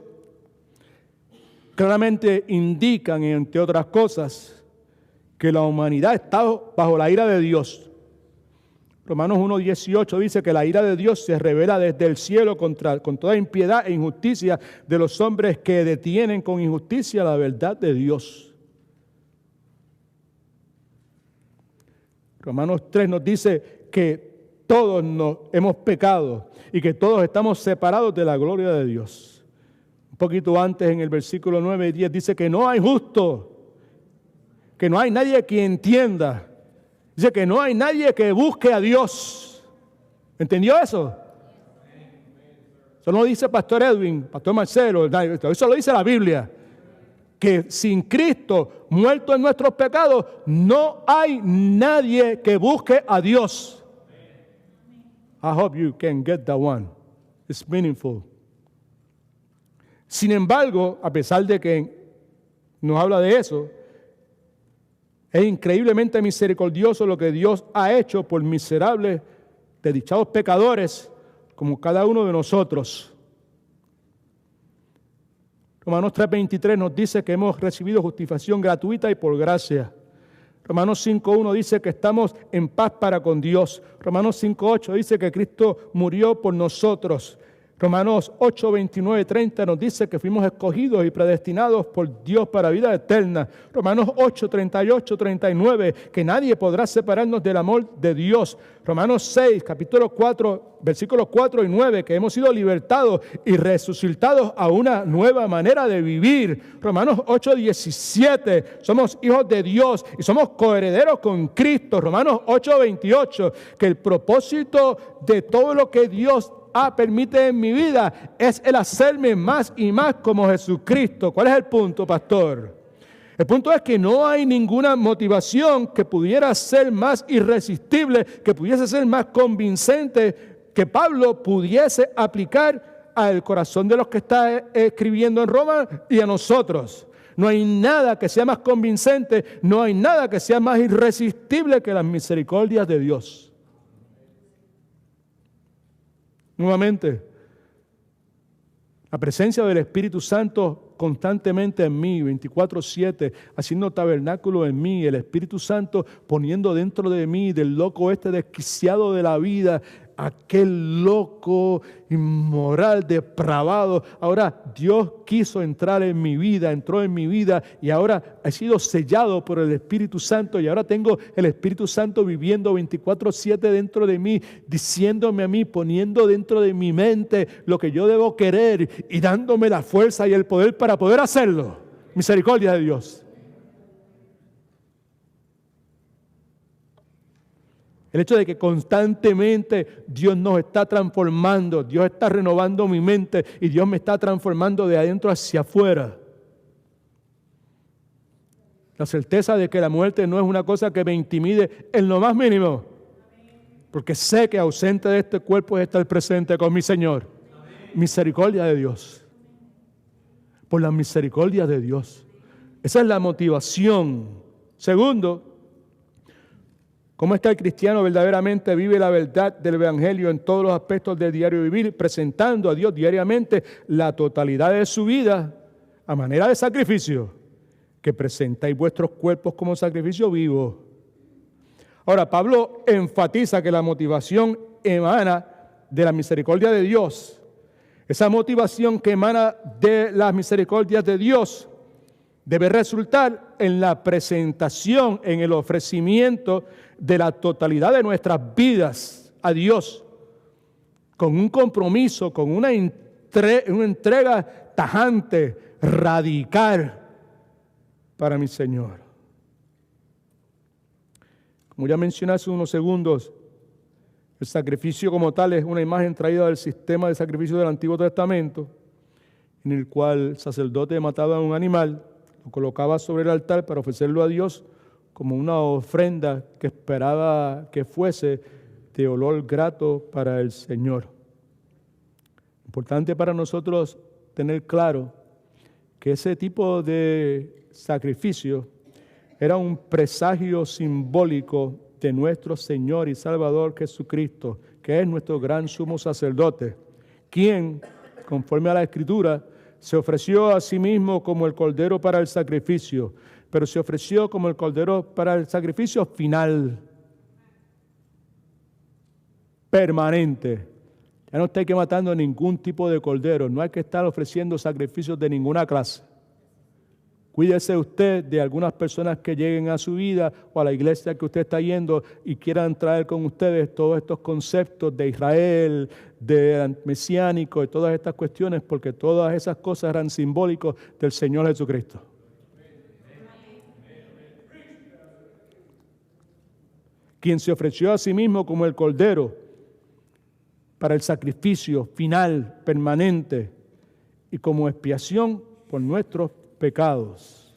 claramente indican, entre otras cosas, que la humanidad está bajo la ira de Dios. Romanos 1:18 dice que la ira de Dios se revela desde el cielo con toda impiedad e injusticia de los hombres que detienen con injusticia la verdad de Dios. Romanos 3 nos dice que todos nos hemos pecado y que todos estamos separados de la gloria de Dios. Un poquito antes, en el versículo 9 y 10, dice que no hay justo, que no hay nadie que entienda. Dice que no hay nadie que busque a Dios. ¿Entendió eso? Eso no lo dice Pastor Edwin, Pastor Marcelo, eso lo dice la Biblia. Que sin Cristo, muerto en nuestros pecados, no hay nadie que busque a Dios. I hope you can get that one. It's meaningful. Sin embargo, a pesar de que nos habla de eso, es increíblemente misericordioso lo que Dios ha hecho por miserables, desdichados pecadores, como cada uno de nosotros. Romanos 3:23 nos dice que hemos recibido justificación gratuita y por gracia. Romanos 5:1 dice que estamos en paz para con Dios. Romanos 5:8 dice que Cristo murió por nosotros. Romanos 8:29-30 nos dice que fuimos escogidos y predestinados por Dios para vida eterna. Romanos 8:38-39, que nadie podrá separarnos del amor de Dios. Romanos 6, capítulo 4, versículos 4 y 9, que hemos sido libertados y resucitados a una nueva manera de vivir. Romanos 8:17, somos hijos de Dios y somos coherederos con Cristo. Romanos 8:28, que el propósito de todo lo que Dios permite en mi vida es el hacerme más y más como Jesucristo. ¿Cuál es el punto, pastor? El punto es que no hay ninguna motivación que pudiera ser más irresistible, que pudiese ser más convincente, que Pablo pudiese aplicar al corazón de los que está escribiendo en Roma y a nosotros. No hay nada que sea más convincente, no hay nada que sea más irresistible que las misericordias de Dios. Nuevamente, la presencia del Espíritu Santo constantemente en mí, 24/7, haciendo tabernáculo en mí, el Espíritu Santo poniendo dentro de mí, del loco desquiciado de la vida, aquel loco, inmoral, depravado. Ahora Dios quiso entrar en mi vida, entró en mi vida y ahora he sido sellado por el Espíritu Santo y ahora tengo el Espíritu Santo viviendo 24/7 dentro de mí, diciéndome a mí, poniendo dentro de mi mente lo que yo debo querer y dándome la fuerza y el poder para poder hacerlo. Misericordia de Dios. El hecho de que constantemente Dios nos está transformando, Dios está renovando mi mente y Dios me está transformando de adentro hacia afuera. La certeza de que la muerte no es una cosa que me intimide en lo más mínimo, porque sé que ausente de este cuerpo es estar presente con mi Señor. Misericordia de Dios. Por la misericordia de Dios. Esa es la motivación. Segundo, ¿cómo es que el cristiano verdaderamente vive la verdad del Evangelio en todos los aspectos del diario vivir, presentando a Dios diariamente la totalidad de su vida a manera de sacrificio, que presentáis vuestros cuerpos como sacrificio vivo? Ahora, Pablo enfatiza que la motivación emana de la misericordia de Dios. Esa motivación que emana de las misericordias de Dios debe resultar en la presentación, en el ofrecimiento de la totalidad de nuestras vidas a Dios, con un compromiso, con una entrega tajante, radical para mi Señor. Como ya mencioné hace unos segundos, el sacrificio como tal es una imagen traída del sistema de sacrificio del Antiguo Testamento, en el cual el sacerdote mataba a un animal, lo colocaba sobre el altar para ofrecerlo a Dios como una ofrenda que esperaba que fuese de olor grato para el Señor. Importante para nosotros tener claro que ese tipo de sacrificio era un presagio simbólico de nuestro Señor y Salvador Jesucristo, que es nuestro gran sumo sacerdote, quien, conforme a la Escritura, se ofreció a sí mismo como el cordero para el sacrificio, pero se ofreció como el cordero para el sacrificio final, permanente. Ya no está que matando ningún tipo de cordero, no hay que estar ofreciendo sacrificios de ninguna clase. Cuídese usted de algunas personas que lleguen a su vida o a la iglesia que usted está yendo y quieran traer con ustedes todos estos conceptos de Israel, de mesiánico y todas estas cuestiones, porque todas esas cosas eran simbólicos del Señor Jesucristo. Quien se ofreció a sí mismo como el cordero para el sacrificio final, permanente y como expiación por nuestros pecados.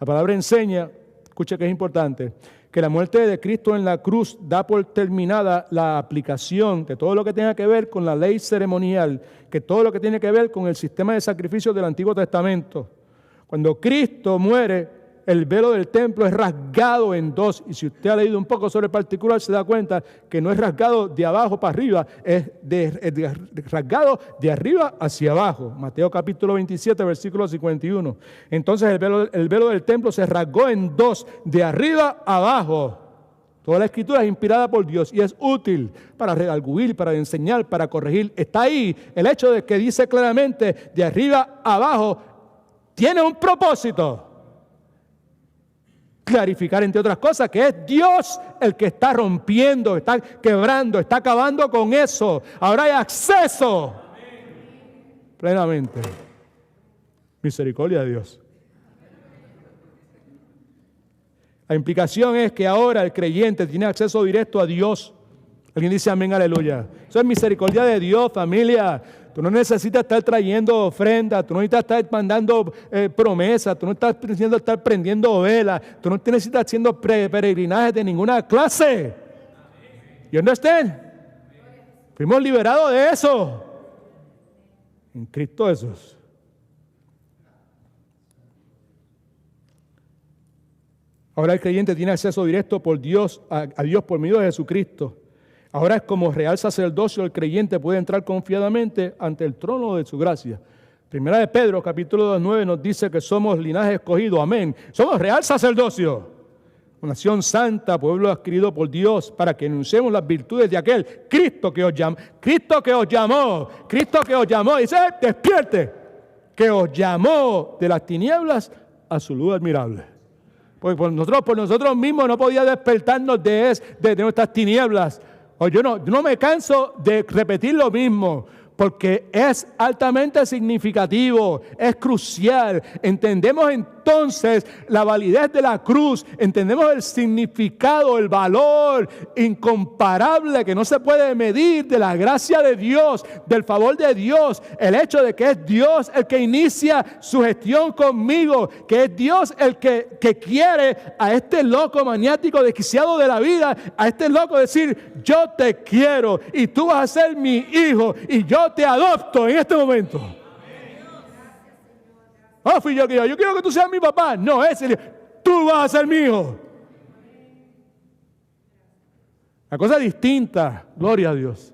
La palabra enseña, escucha que es importante, que la muerte de Cristo en la cruz da por terminada la aplicación de todo lo que tenga que ver con la ley ceremonial, que todo lo que tiene que ver con el sistema de sacrificios del Antiguo Testamento. Cuando Cristo muere, el velo del templo es rasgado en dos, y si usted ha leído un poco sobre el particular se da cuenta que no es rasgado de abajo para arriba, es rasgado de arriba hacia abajo. Mateo capítulo 27, versículo 51. Entonces el velo del templo se rasgó en dos, de arriba a abajo. Toda la Escritura es inspirada por Dios y es útil para redarguir, para enseñar, para corregir. Está ahí el hecho de que dice claramente de arriba a abajo, tiene un propósito. Clarificar, entre otras cosas, que es Dios el que está rompiendo, está quebrando, está acabando con eso. Ahora hay acceso plenamente. Misericordia de Dios. La implicación es que ahora el creyente tiene acceso directo a Dios. Alguien dice amén, aleluya. Eso es misericordia de Dios, familia. Tú no necesitas estar trayendo ofrendas, tú no necesitas estar mandando promesas, tú no estás necesitando estar prendiendo velas, tú no necesitas haciendo peregrinajes de ninguna clase. ¿Y dónde estén? Fuimos liberados de eso. En Cristo Jesús. Ahora el creyente tiene acceso directo por Dios, a Dios por medio de Jesucristo. Ahora es como real sacerdocio, el creyente puede entrar confiadamente ante el trono de su gracia. Primera de Pedro, capítulo 2:9 nos dice que somos linaje escogido, amén. Somos real sacerdocio. nación santa, pueblo adquirido por Dios, para que anunciemos las virtudes de aquel Cristo que os llamó, dice, despierte, que os llamó de las tinieblas a su luz admirable. Pues por nosotros mismos no podía despertarnos de nuestras tinieblas. O yo no me canso de repetir lo mismo, porque es altamente significativo, es crucial. Entendemos entonces la validez de la cruz, entendemos el significado, el valor incomparable que no se puede medir de la gracia de Dios, del favor de Dios, el hecho de que es Dios el que inicia su gestión conmigo, que es Dios el que quiere a este loco maniático desquiciado de la vida, a este loco decir, yo te quiero y tú vas a ser mi hijo y yo te adopto en este momento. Oh, fui yo quiero que tú seas mi papá. No, tú vas a ser mi hijo. La cosa es distinta, gloria a Dios.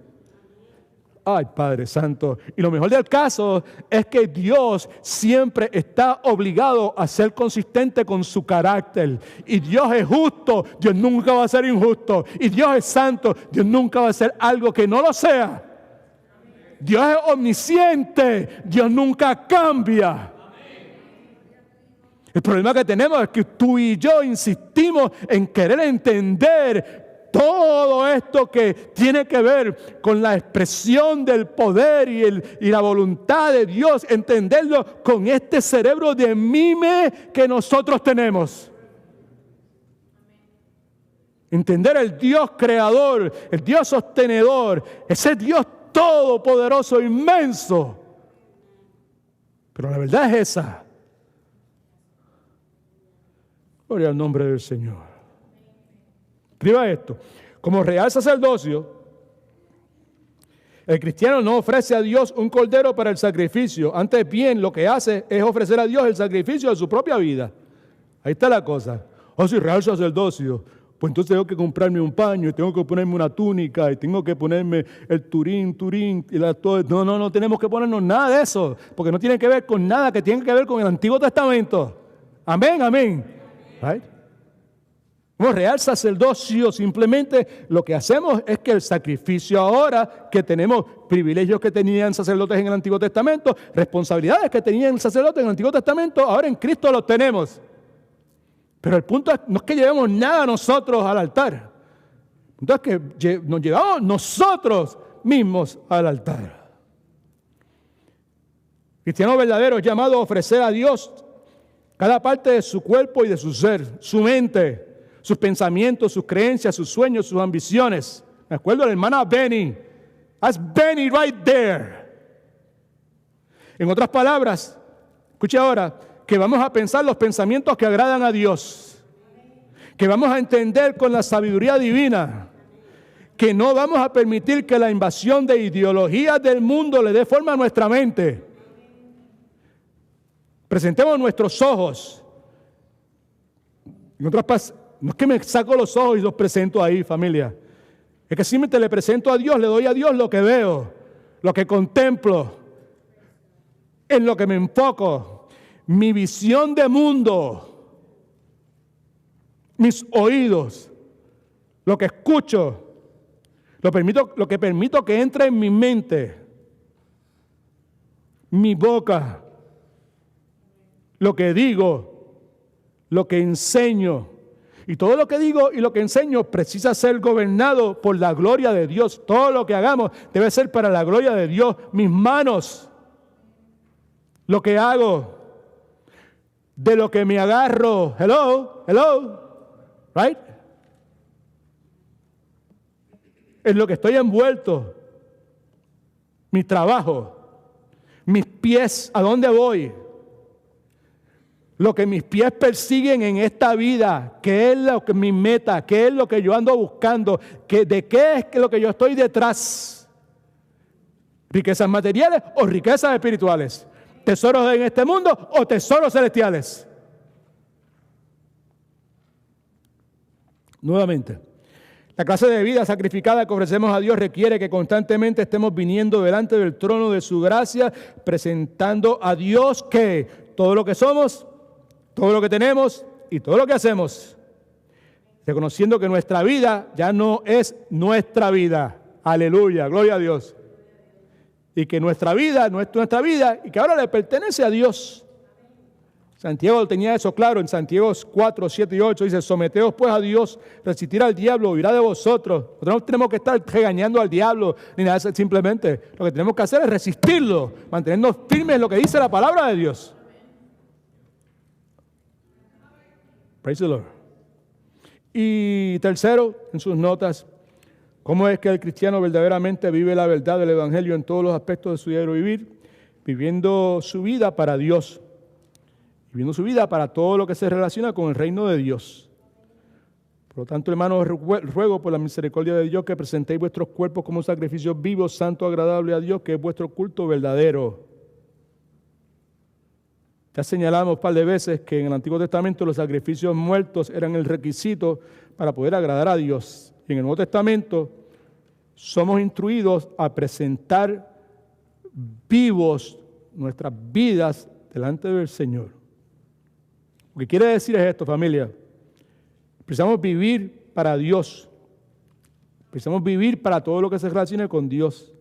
Ay, Padre Santo. Y lo mejor del caso es que Dios siempre está obligado a ser consistente con su carácter. Y Dios es justo, Dios nunca va a ser injusto. Y Dios es santo, Dios nunca va a ser algo que no lo sea. Dios es omnisciente, Dios nunca cambia. El problema que tenemos es que tú y yo insistimos en querer entender todo esto que tiene que ver con la expresión del poder y la voluntad de Dios, entenderlo con este cerebro de mime que nosotros tenemos. Entender el Dios creador, el Dios sostenedor, ese Dios todopoderoso, inmenso. Pero la verdad es esa. Gloria al nombre del Señor. Escriba esto. Como real sacerdocio, el cristiano no ofrece a Dios un cordero para el sacrificio. Antes bien, lo que hace es ofrecer a Dios el sacrificio de su propia vida. Ahí está la cosa. Oh, si real sacerdocio, pues entonces tengo que comprarme un paño, y tengo que ponerme una túnica, y tengo que ponerme el turín, y todo. No tenemos que ponernos nada de eso, porque no tiene que ver con nada que tiene que ver con el Antiguo Testamento. Amén. Right? Como real sacerdocio, simplemente lo que hacemos es que el sacrificio ahora, que tenemos privilegios que tenían sacerdotes en el Antiguo Testamento, responsabilidades que tenían sacerdotes en el Antiguo Testamento, ahora en Cristo los tenemos. Pero el punto no es que llevemos nada nosotros al altar. El punto es que nos llevamos nosotros mismos al altar. Cristiano verdadero es llamado a ofrecer a Dios cada parte de su cuerpo y de su ser, su mente, sus pensamientos, sus creencias, sus sueños, sus ambiciones. Me acuerdo de la hermana Benny. That's Benny right there. En otras palabras, escuche ahora, que vamos a pensar los pensamientos que agradan a Dios, que vamos a entender con la sabiduría divina, que no vamos a permitir que la invasión de ideologías del mundo le dé forma a nuestra mente. Presentemos nuestros ojos. No es que me saco los ojos y los presento ahí, familia. Es que simplemente le presento a Dios, le doy a Dios lo que veo, lo que contemplo, en lo que me enfoco, mi visión de mundo, mis oídos, lo que escucho, lo que permito que entre en mi mente, mi boca, lo que digo, lo que enseño. Y todo lo que digo y lo que enseño precisa ser gobernado por la gloria de Dios. Todo lo que hagamos debe ser para la gloria de Dios. Mis manos, lo que hago, de lo que me agarro. Hello, right? En lo que estoy envuelto. Mi trabajo, mis pies, ¿a dónde voy? Lo que mis pies persiguen en esta vida, qué es lo que mi meta, qué es lo que yo ando buscando, de qué es lo que yo estoy detrás. Riquezas materiales o riquezas espirituales, tesoros en este mundo o tesoros celestiales. Nuevamente, la clase de vida sacrificada que ofrecemos a Dios requiere que constantemente estemos viniendo delante del trono de su gracia, presentando a Dios que todo lo que somos, todo lo que tenemos y todo lo que hacemos Reconociendo que nuestra vida ya no es nuestra vida. Aleluya, gloria a Dios. Y que nuestra vida no es nuestra vida y que ahora le pertenece a Dios. Santiago tenía eso claro en Santiago 4, 7 y 8. Dice, someteos pues a Dios, resistir al diablo, huirá de vosotros. Nosotros no tenemos que estar regañando al diablo, ni nada, simplemente lo que tenemos que hacer es resistirlo, mantenernos firmes en lo que dice la palabra de Dios. Praise the Lord. Y tercero, en sus notas, ¿cómo es que el cristiano verdaderamente vive la verdad del Evangelio en todos los aspectos de su diario vivir? Viviendo su vida para Dios. Viviendo su vida para todo lo que se relaciona con el reino de Dios. Por lo tanto, hermanos, ruego por la misericordia de Dios que presentéis vuestros cuerpos como sacrificios vivos, santo, agradable a Dios, que es vuestro culto verdadero. Ya señalamos un par de veces que en el Antiguo Testamento los sacrificios muertos eran el requisito para poder agradar a Dios. Y en el Nuevo Testamento somos instruidos a presentar vivos nuestras vidas delante del Señor. Lo que quiere decir es esto, familia. Precisamos vivir para Dios. Precisamos vivir para todo lo que se relacione con Dios.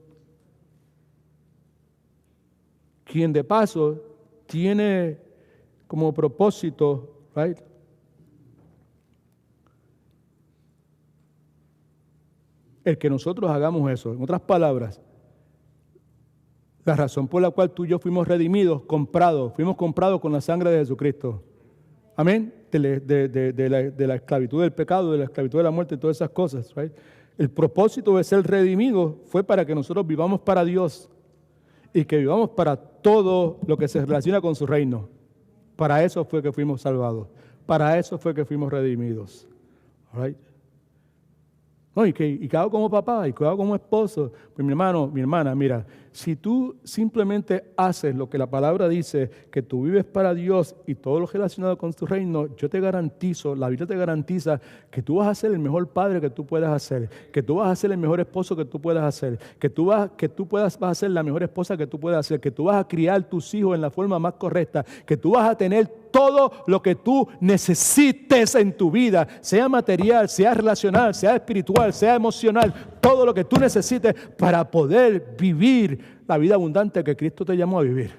Quien de paso tiene como propósito, right, el que nosotros hagamos eso. En otras palabras, la razón por la cual tú y yo fuimos redimidos, fuimos comprados con la sangre de Jesucristo. Amén. De la esclavitud del pecado, de la esclavitud de la muerte, todas esas cosas. Right? El propósito de ser redimidos fue para que nosotros vivamos para Dios y que vivamos para todo lo que se relaciona con su reino. Para eso fue que fuimos salvados. Para eso fue que fuimos redimidos. Right? No, y que hago como papá, y que hago como esposo. Pues mi hermano, mi hermana, mira, si tú simplemente haces lo que la palabra dice, que tú vives para Dios y todo lo relacionado con tu reino, yo te garantizo, la Biblia te garantiza que tú vas a ser el mejor padre que tú puedas hacer, que tú vas a ser el mejor esposo que tú puedas hacer, que tú vas a ser la mejor esposa que tú puedas hacer, que tú vas a criar tus hijos en la forma más correcta, que tú vas a tener todo lo que tú necesites en tu vida, sea material, sea relacional, sea espiritual, sea emocional, todo lo que tú necesites para poder vivir la vida abundante que Cristo te llamó a vivir.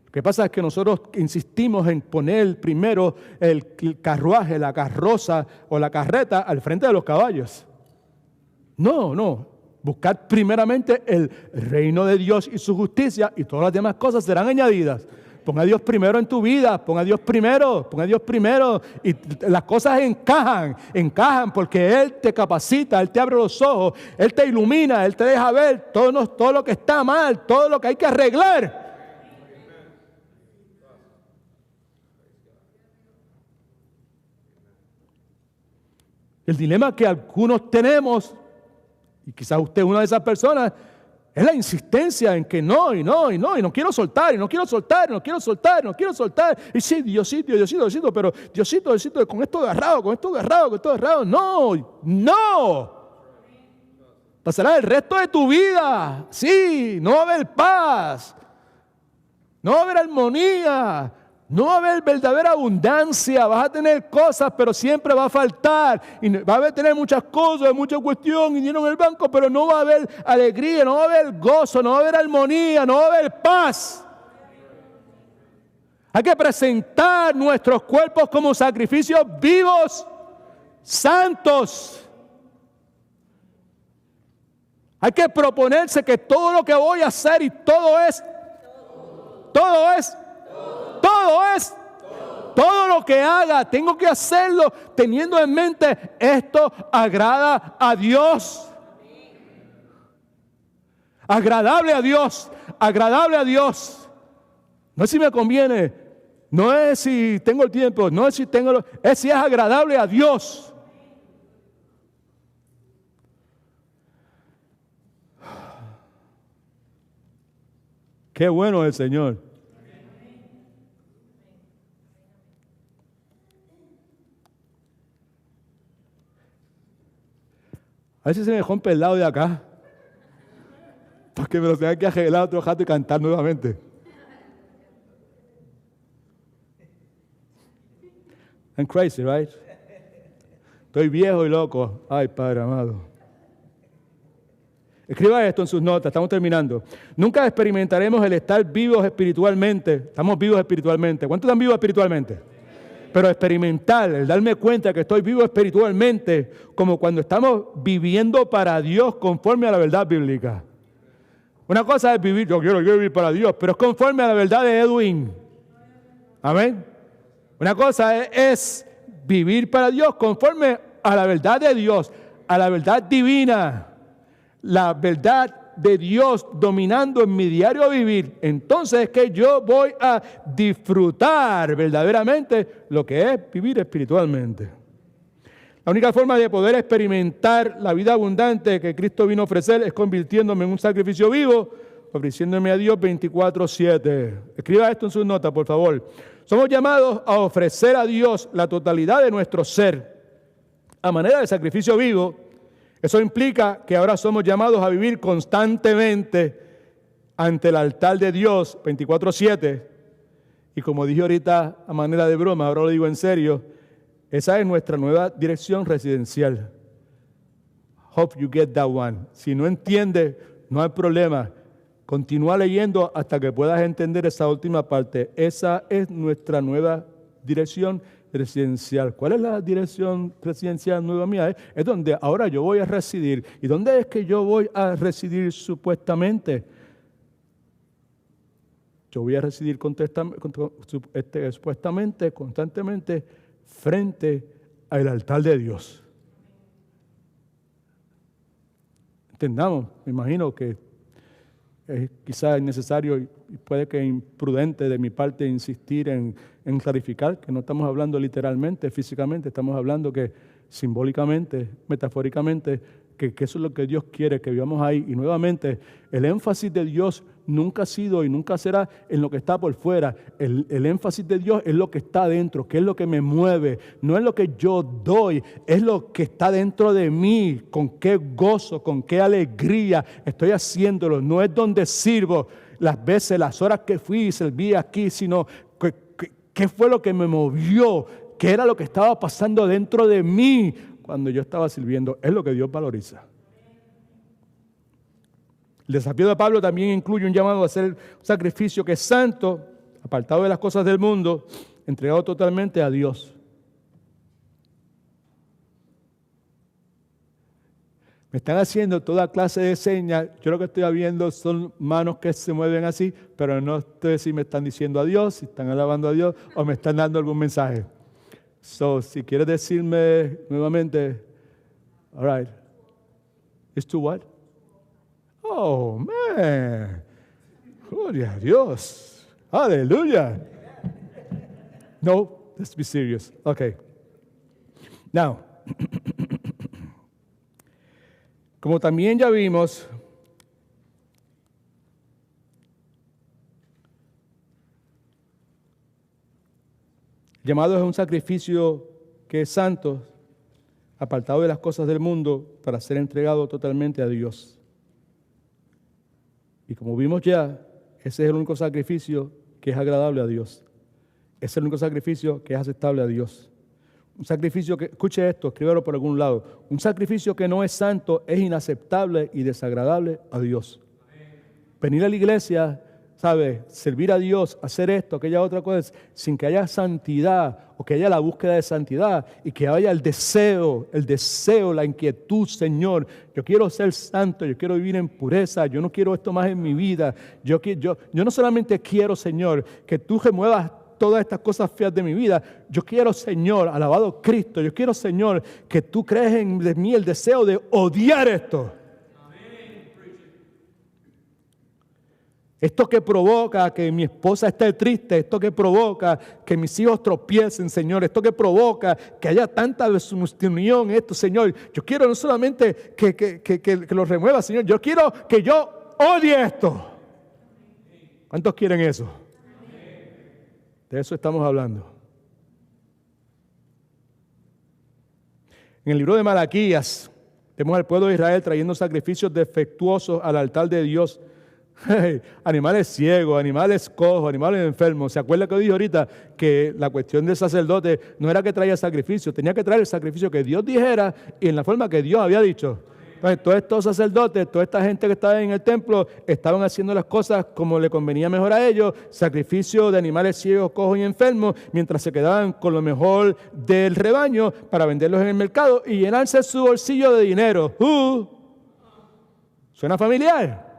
Lo que pasa es que nosotros insistimos en poner primero el carruaje, la carroza o la carreta al frente de los caballos. No. Buscar primeramente el reino de Dios y su justicia y todas las demás cosas serán añadidas. Pon a Dios primero en tu vida, pon a Dios primero y las cosas encajan porque Él te capacita, Él te abre los ojos, Él te ilumina, Él te deja ver todo lo que está mal, todo lo que hay que arreglar. El dilema que algunos tenemos, y quizás usted es una de esas personas, es la insistencia en que no, y no quiero soltar. Y sí, Diosito, pero Diosito, con esto agarrado. No. Pasará el resto de tu vida. Sí, no va a haber paz. No va a haber armonía. No va a haber verdadera abundancia, vas a tener cosas, pero siempre va a faltar. Y va a tener muchas cosas, mucha cuestión, y dinero en el banco, pero no va a haber alegría, no va a haber gozo, no va a haber armonía, no va a haber paz. Hay que presentar nuestros cuerpos como sacrificios vivos, santos. Hay que proponerse que todo lo que voy a hacer y todo lo que haga, tengo que hacerlo teniendo en mente esto agrada a Dios. Agradable a Dios. No es si me conviene, no es si tengo el tiempo, no es si es si es agradable a Dios. Qué bueno es el Señor. A veces se me rompe el lado de acá, porque me lo tengo que arreglar otro rato y cantar nuevamente. I'm crazy, right? Estoy viejo y loco. Ay, Padre amado. Escriba esto en sus notas, estamos terminando. Nunca experimentaremos el estar vivos espiritualmente. Estamos vivos espiritualmente. ¿Cuántos están vivos espiritualmente? Pero experimentar, el darme cuenta que estoy vivo espiritualmente, como cuando estamos viviendo para Dios conforme a la verdad bíblica. Una cosa es vivir, yo quiero vivir para Dios, pero es conforme a la verdad de Edwin. Amén. Una cosa es vivir para Dios conforme a la verdad de Dios, a la verdad divina. La verdad de Dios dominando en mi diario vivir, entonces es que yo voy a disfrutar verdaderamente lo que es vivir espiritualmente. La única forma de poder experimentar la vida abundante que Cristo vino a ofrecer es convirtiéndome en un sacrificio vivo, ofreciéndome a Dios 24/7. Escriba esto en sus notas, por favor. Somos llamados a ofrecer a Dios la totalidad de nuestro ser a manera de sacrificio vivo. Eso implica que ahora somos llamados a vivir constantemente ante el altar de Dios 24/7. Y como dije ahorita a manera de broma, ahora lo digo en serio, esa es nuestra nueva dirección residencial. Hope you get that one. Si no entiendes, no hay problema. Continúa leyendo hasta que puedas entender esa última parte. Esa es nuestra nueva dirección residencial. ¿Cuál es la dirección residencial nueva mía? Es donde ahora yo voy a residir. ¿Y dónde es que yo voy a residir supuestamente? Yo voy a residir supuestamente, constantemente, frente al altar de Dios. Entendamos, me imagino que es quizás innecesario y puede que imprudente de mi parte insistir en clarificar que no estamos hablando literalmente, físicamente, estamos hablando que simbólicamente, metafóricamente, que eso es lo que Dios quiere, que vivamos ahí. Y nuevamente, el énfasis de Dios nunca ha sido y nunca será en lo que está por fuera. El énfasis de Dios es lo que está adentro, que es lo que me mueve. No es lo que yo doy, es lo que está dentro de mí. Con qué gozo, con qué alegría estoy haciéndolo. No es donde sirvo las veces, las horas que fui y serví aquí, sino qué fue lo que me movió, qué era lo que estaba pasando dentro de mí cuando yo estaba sirviendo. Es lo que Dios valoriza. El desafío de Pablo también incluye un llamado a hacer un sacrificio que es santo, apartado de las cosas del mundo, entregado totalmente a Dios. Me están haciendo toda clase de señas. Yo lo que estoy viendo son manos que se mueven así, pero no sé si me están diciendo adiós, si están alabando a Dios o me están dando algún mensaje. So, si quieres decirme nuevamente, all right, it's to what? Oh, man. Gloria a Dios. Aleluya. No, let's be serious. Okay. Now, como también ya vimos, el llamado es un sacrificio que es santo, apartado de las cosas del mundo, para ser entregado totalmente a Dios. Y como vimos ya, ese es el único sacrificio que es agradable a Dios. Ese es el único sacrificio que es aceptable a Dios. Un sacrificio que, escuche esto, escríbelo por algún lado. Un sacrificio que no es santo es inaceptable y desagradable a Dios. Venir a la iglesia, ¿sabe? Servir a Dios, hacer esto, aquella otra cosa, sin que haya santidad o que haya la búsqueda de santidad y que haya el deseo, la inquietud, Señor. Yo quiero ser santo, yo quiero vivir en pureza, yo no quiero esto más en mi vida. Yo no solamente quiero, Señor, que tú remuevas todas estas cosas feas de mi vida. Yo quiero, Señor, alabado Cristo, yo quiero, Señor, que tú crees en mí el deseo de odiar esto. Esto que provoca que mi esposa esté triste, esto que provoca que mis hijos tropiecen, Señor, esto que provoca que haya tanta desunión, esto, Señor. Yo quiero no solamente que lo remueva, Señor, yo quiero que yo odie esto. ¿Cuántos quieren eso? De eso estamos hablando. En el libro de Malaquías, vemos al pueblo de Israel trayendo sacrificios defectuosos al altar de Dios, Animales ciegos, animales cojos, animales enfermos. ¿Se acuerda que dijo ahorita que la cuestión del sacerdote no era que traía sacrificio, tenía que traer el sacrificio que Dios dijera y en la forma que Dios había dicho? Entonces, todos estos sacerdotes, toda esta gente que estaba en el templo, estaban haciendo las cosas como le convenía mejor a ellos, sacrificio de animales ciegos, cojos y enfermos, mientras se quedaban con lo mejor del rebaño para venderlos en el mercado y llenarse su bolsillo de dinero. ¿Suena familiar?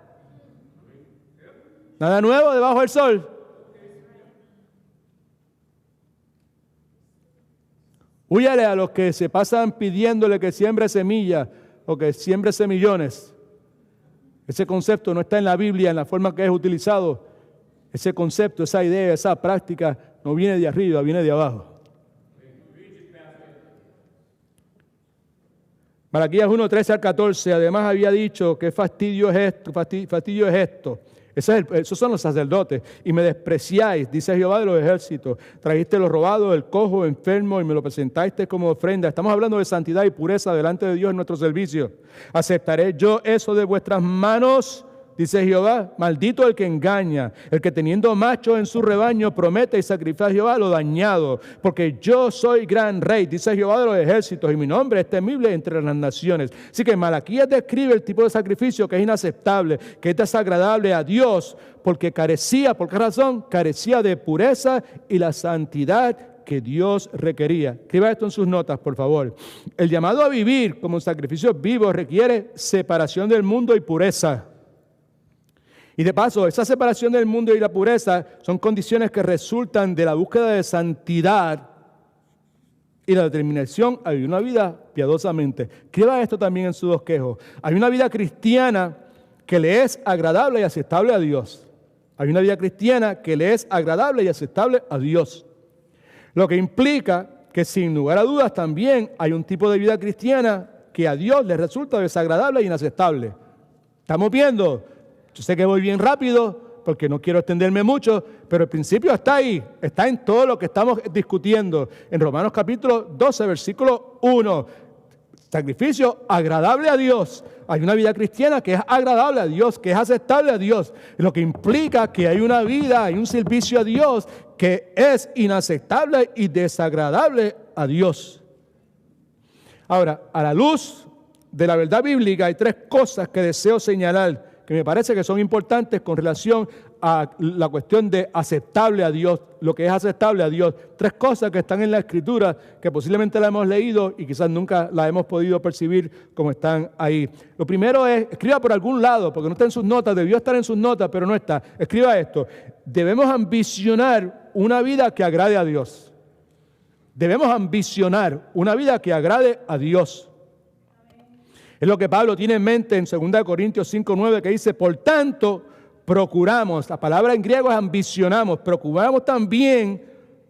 Nada nuevo debajo del sol. Húyale a los que se pasan pidiéndole que siembre semillas o que siembre semillones. Ese concepto no está en la Biblia en la forma que es utilizado. Ese concepto, esa idea, esa práctica no viene de arriba, viene de abajo. Malaquías 1, 13 al 14, además había dicho que fastidio es esto. Esos son los sacerdotes. Y me despreciáis, dice Jehová de los ejércitos. Trajiste lo robado, el cojo, enfermo, y me lo presentaste como ofrenda. Estamos hablando de santidad y pureza delante de Dios en nuestro servicio. ¿Aceptaré yo eso de vuestras manos? Dice Jehová. Maldito el que engaña, el que teniendo macho en su rebaño promete y sacrifica a Jehová lo dañado. Porque yo soy gran rey, dice Jehová de los ejércitos, y mi nombre es temible entre las naciones. Así que Malaquías describe el tipo de sacrificio que es inaceptable, que es desagradable a Dios, porque carecía, ¿por qué razón? Carecía de pureza y la santidad que Dios requería. Escriba esto en sus notas, por favor. El llamado a vivir como un sacrificio vivo requiere separación del mundo y pureza. Y de paso, esa separación del mundo y la pureza son condiciones que resultan de la búsqueda de santidad y la determinación a vivir una vida piadosamente. Escriba esto también en sus bosquejos. Hay una vida cristiana que le es agradable y aceptable a Dios. Hay una vida cristiana que le es agradable y aceptable a Dios. Lo que implica que sin lugar a dudas también hay un tipo de vida cristiana que a Dios le resulta desagradable e inaceptable. ¿Estamos viendo? Yo sé que voy bien rápido porque no quiero extenderme mucho, pero el principio está ahí, está en todo lo que estamos discutiendo. En Romanos capítulo 12, versículo 1, sacrificio agradable a Dios. Hay una vida cristiana que es agradable a Dios, que es aceptable a Dios, lo que implica que hay una vida, hay un servicio a Dios que es inaceptable y desagradable a Dios. Ahora, a la luz de la verdad bíblica hay tres cosas que deseo señalar que me parece que son importantes con relación a la cuestión de aceptable a Dios, lo que es aceptable a Dios. Tres cosas que están en la Escritura, que posiblemente la hemos leído y quizás nunca la hemos podido percibir como están ahí. Lo primero es, escriba por algún lado, porque no está en sus notas, debió estar en sus notas, pero no está. Escriba esto: debemos ambicionar una vida que agrade a Dios. Debemos ambicionar una vida que agrade a Dios. Es lo que Pablo tiene en mente en 2 Corintios 5:9, que dice: por tanto, procuramos, la palabra en griego es ambicionamos, procuramos también,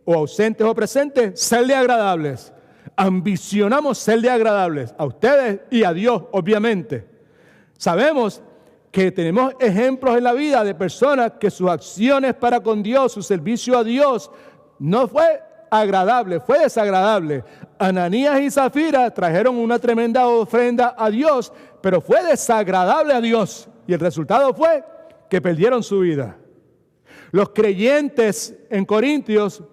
o ausentes o presentes, serle agradables. Ambicionamos serle agradables a ustedes y a Dios, obviamente. Sabemos que tenemos ejemplos en la vida de personas que sus acciones para con Dios, su servicio a Dios, no fue agradable, fue desagradable. Ananías y Zafira trajeron una tremenda ofrenda a Dios, pero fue desagradable a Dios. Y el resultado fue que perdieron su vida. Los creyentes en Corintios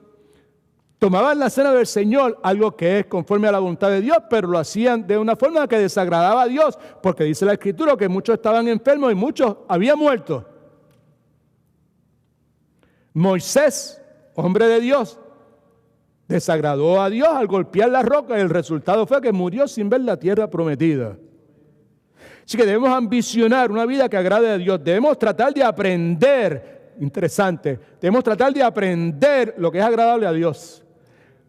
tomaban la cena del Señor, algo que es conforme a la voluntad de Dios, pero lo hacían de una forma que desagradaba a Dios, porque dice la Escritura que muchos estaban enfermos y muchos habían muerto. Moisés, hombre de Dios, desagradó a Dios al golpear la roca y el resultado fue que murió sin ver la tierra prometida. Así que debemos ambicionar una vida que agrade a Dios. Debemos tratar de aprender, interesante, debemos tratar de aprender lo que es agradable a Dios.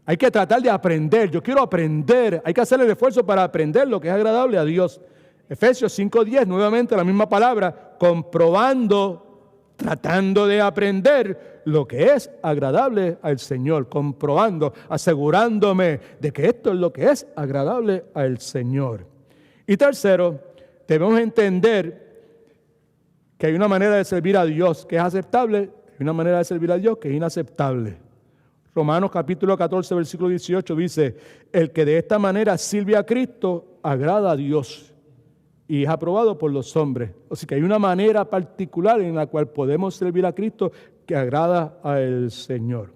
Hay que tratar de aprender, yo quiero aprender, hay que hacer el esfuerzo para aprender lo que es agradable a Dios. Efesios 5:10, nuevamente la misma palabra, comprobando, tratando de aprender lo que es agradable al Señor, comprobando, asegurándome de que esto es lo que es agradable al Señor. Y tercero, debemos entender que hay una manera de servir a Dios que es aceptable y una manera de servir a Dios que es inaceptable. Romanos capítulo 14, versículo 18 dice: el que de esta manera sirve a Cristo agrada a Dios y es aprobado por los hombres. Así que hay una manera particular en la cual podemos servir a Cristo que agrada al Señor.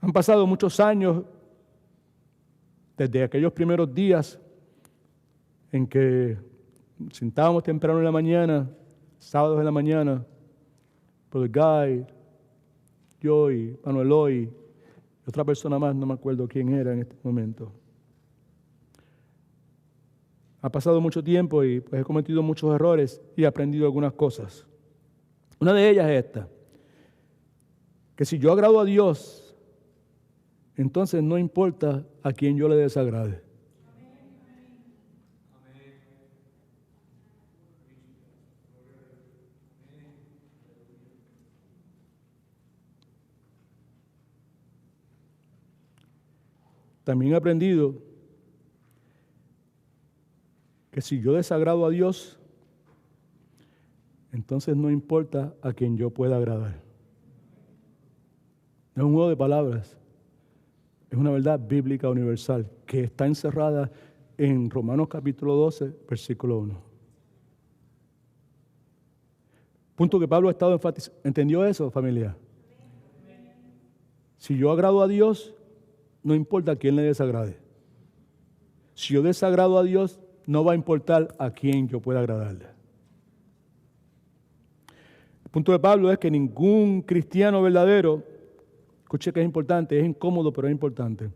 Han pasado muchos años desde aquellos primeros días en que sentábamos temprano en la mañana, sábados en la mañana, Brother Guy, yo y Manuel Hoy, otra persona más, no me acuerdo quién era en este momento. Ha pasado mucho tiempo y pues he cometido muchos errores y he aprendido algunas cosas. Una de ellas es esta, que si yo agrado a Dios, entonces no importa a quién yo le desagrade. También he aprendido que si yo desagrado a Dios, entonces no importa a quien yo pueda agradar. No es un juego de palabras, es una verdad bíblica universal que está encerrada en Romanos capítulo 12, versículo 1. Punto que Pablo ha estado enfatizando. ¿Entendió eso, familia? Si yo agrado a Dios, no importa a quién le desagrade. Si yo desagrado a Dios, no va a importar a quién yo pueda agradarle. El punto de Pablo es que ningún cristiano verdadero, escuche que es importante, es incómodo, pero es importante.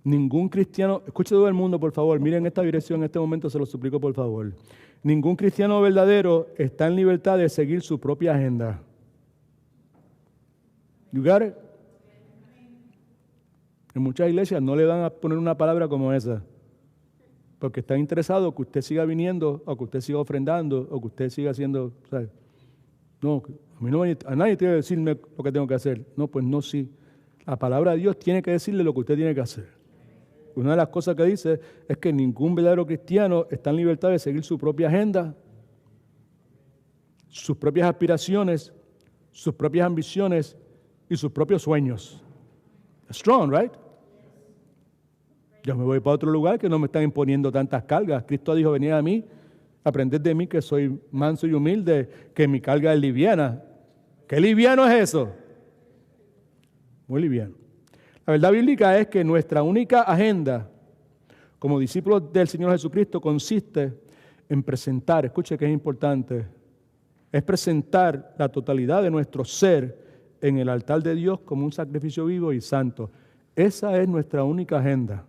Ningún cristiano, escuche todo el mundo, por favor, miren esta dirección en este momento, se lo suplico, por favor. Ningún cristiano verdadero está en libertad de seguir su propia agenda. You got it? En muchas iglesias no le van a poner una palabra como esa, porque están interesados que usted siga viniendo, o que usted siga ofrendando, o que usted siga haciendo, ¿sabes? No, a nadie tiene que decirme lo que tengo que hacer. No, pues no, sí. La palabra de Dios tiene que decirle lo que usted tiene que hacer. Una de las cosas que dice es que ningún verdadero cristiano está en libertad de seguir su propia agenda, sus propias aspiraciones, sus propias ambiciones y sus propios sueños. Strong, right? Yo me voy para otro lugar que no me están imponiendo tantas cargas. Cristo dijo, venid a mí, aprended de mí que soy manso y humilde, que mi carga es liviana. ¿Qué liviano es eso? Muy liviano. La verdad bíblica es que nuestra única agenda como discípulos del Señor Jesucristo consiste en presentar, escuche que es importante, es presentar la totalidad de nuestro ser en el altar de Dios como un sacrificio vivo y santo. Esa es nuestra única agenda.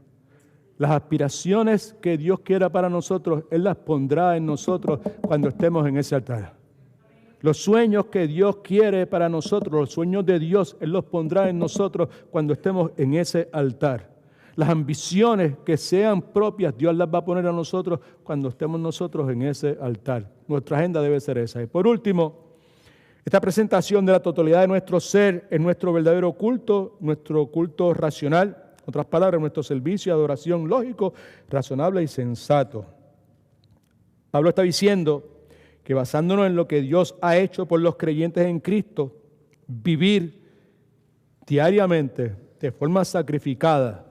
Las aspiraciones que Dios quiera para nosotros, Él las pondrá en nosotros cuando estemos en ese altar. Los sueños que Dios quiere para nosotros, los sueños de Dios, Él los pondrá en nosotros cuando estemos en ese altar. Las ambiciones que sean propias, Dios las va a poner a nosotros cuando estemos nosotros en ese altar. Nuestra agenda debe ser esa. Y por último, esta presentación de la totalidad de nuestro ser es nuestro verdadero culto, nuestro culto racional. En otras palabras, nuestro servicio y adoración lógico, razonable y sensato. Pablo está diciendo que basándonos en lo que Dios ha hecho por los creyentes en Cristo, vivir diariamente de forma sacrificada,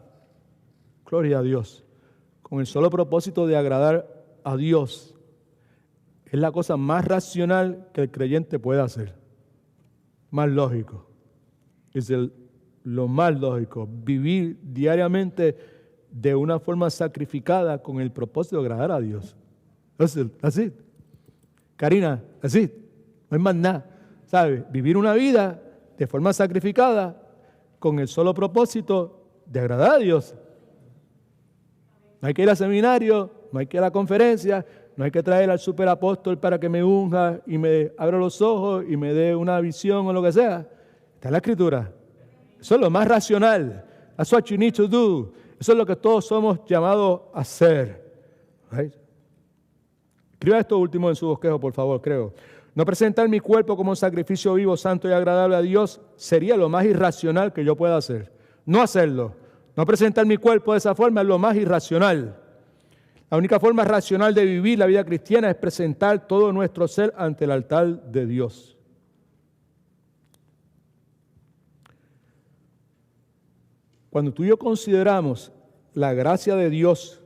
gloria a Dios, con el solo propósito de agradar a Dios, es la cosa más racional que el creyente puede hacer, más lógico. Es lo más lógico, vivir diariamente de una forma sacrificada con el propósito de agradar a Dios. Así. Karina, así. No hay más nada. ¿Sabes? Vivir una vida de forma sacrificada con el solo propósito de agradar a Dios. No hay que ir al seminario, no hay que ir a la conferencia, no hay que traer al superapóstol para que me unja y me abra los ojos y me dé una visión o lo que sea. Está en la Escritura. Eso es lo más racional. That's what you need to do. Eso es lo que todos somos llamados a hacer. Right? Escriba esto último en su bosquejo, por favor, creo. No presentar mi cuerpo como un sacrificio vivo, santo y agradable a Dios sería lo más irracional que yo pueda hacer. No hacerlo. No presentar mi cuerpo de esa forma es lo más irracional. La única forma racional de vivir la vida cristiana es presentar todo nuestro ser ante el altar de Dios. Cuando tú y yo consideramos la gracia de Dios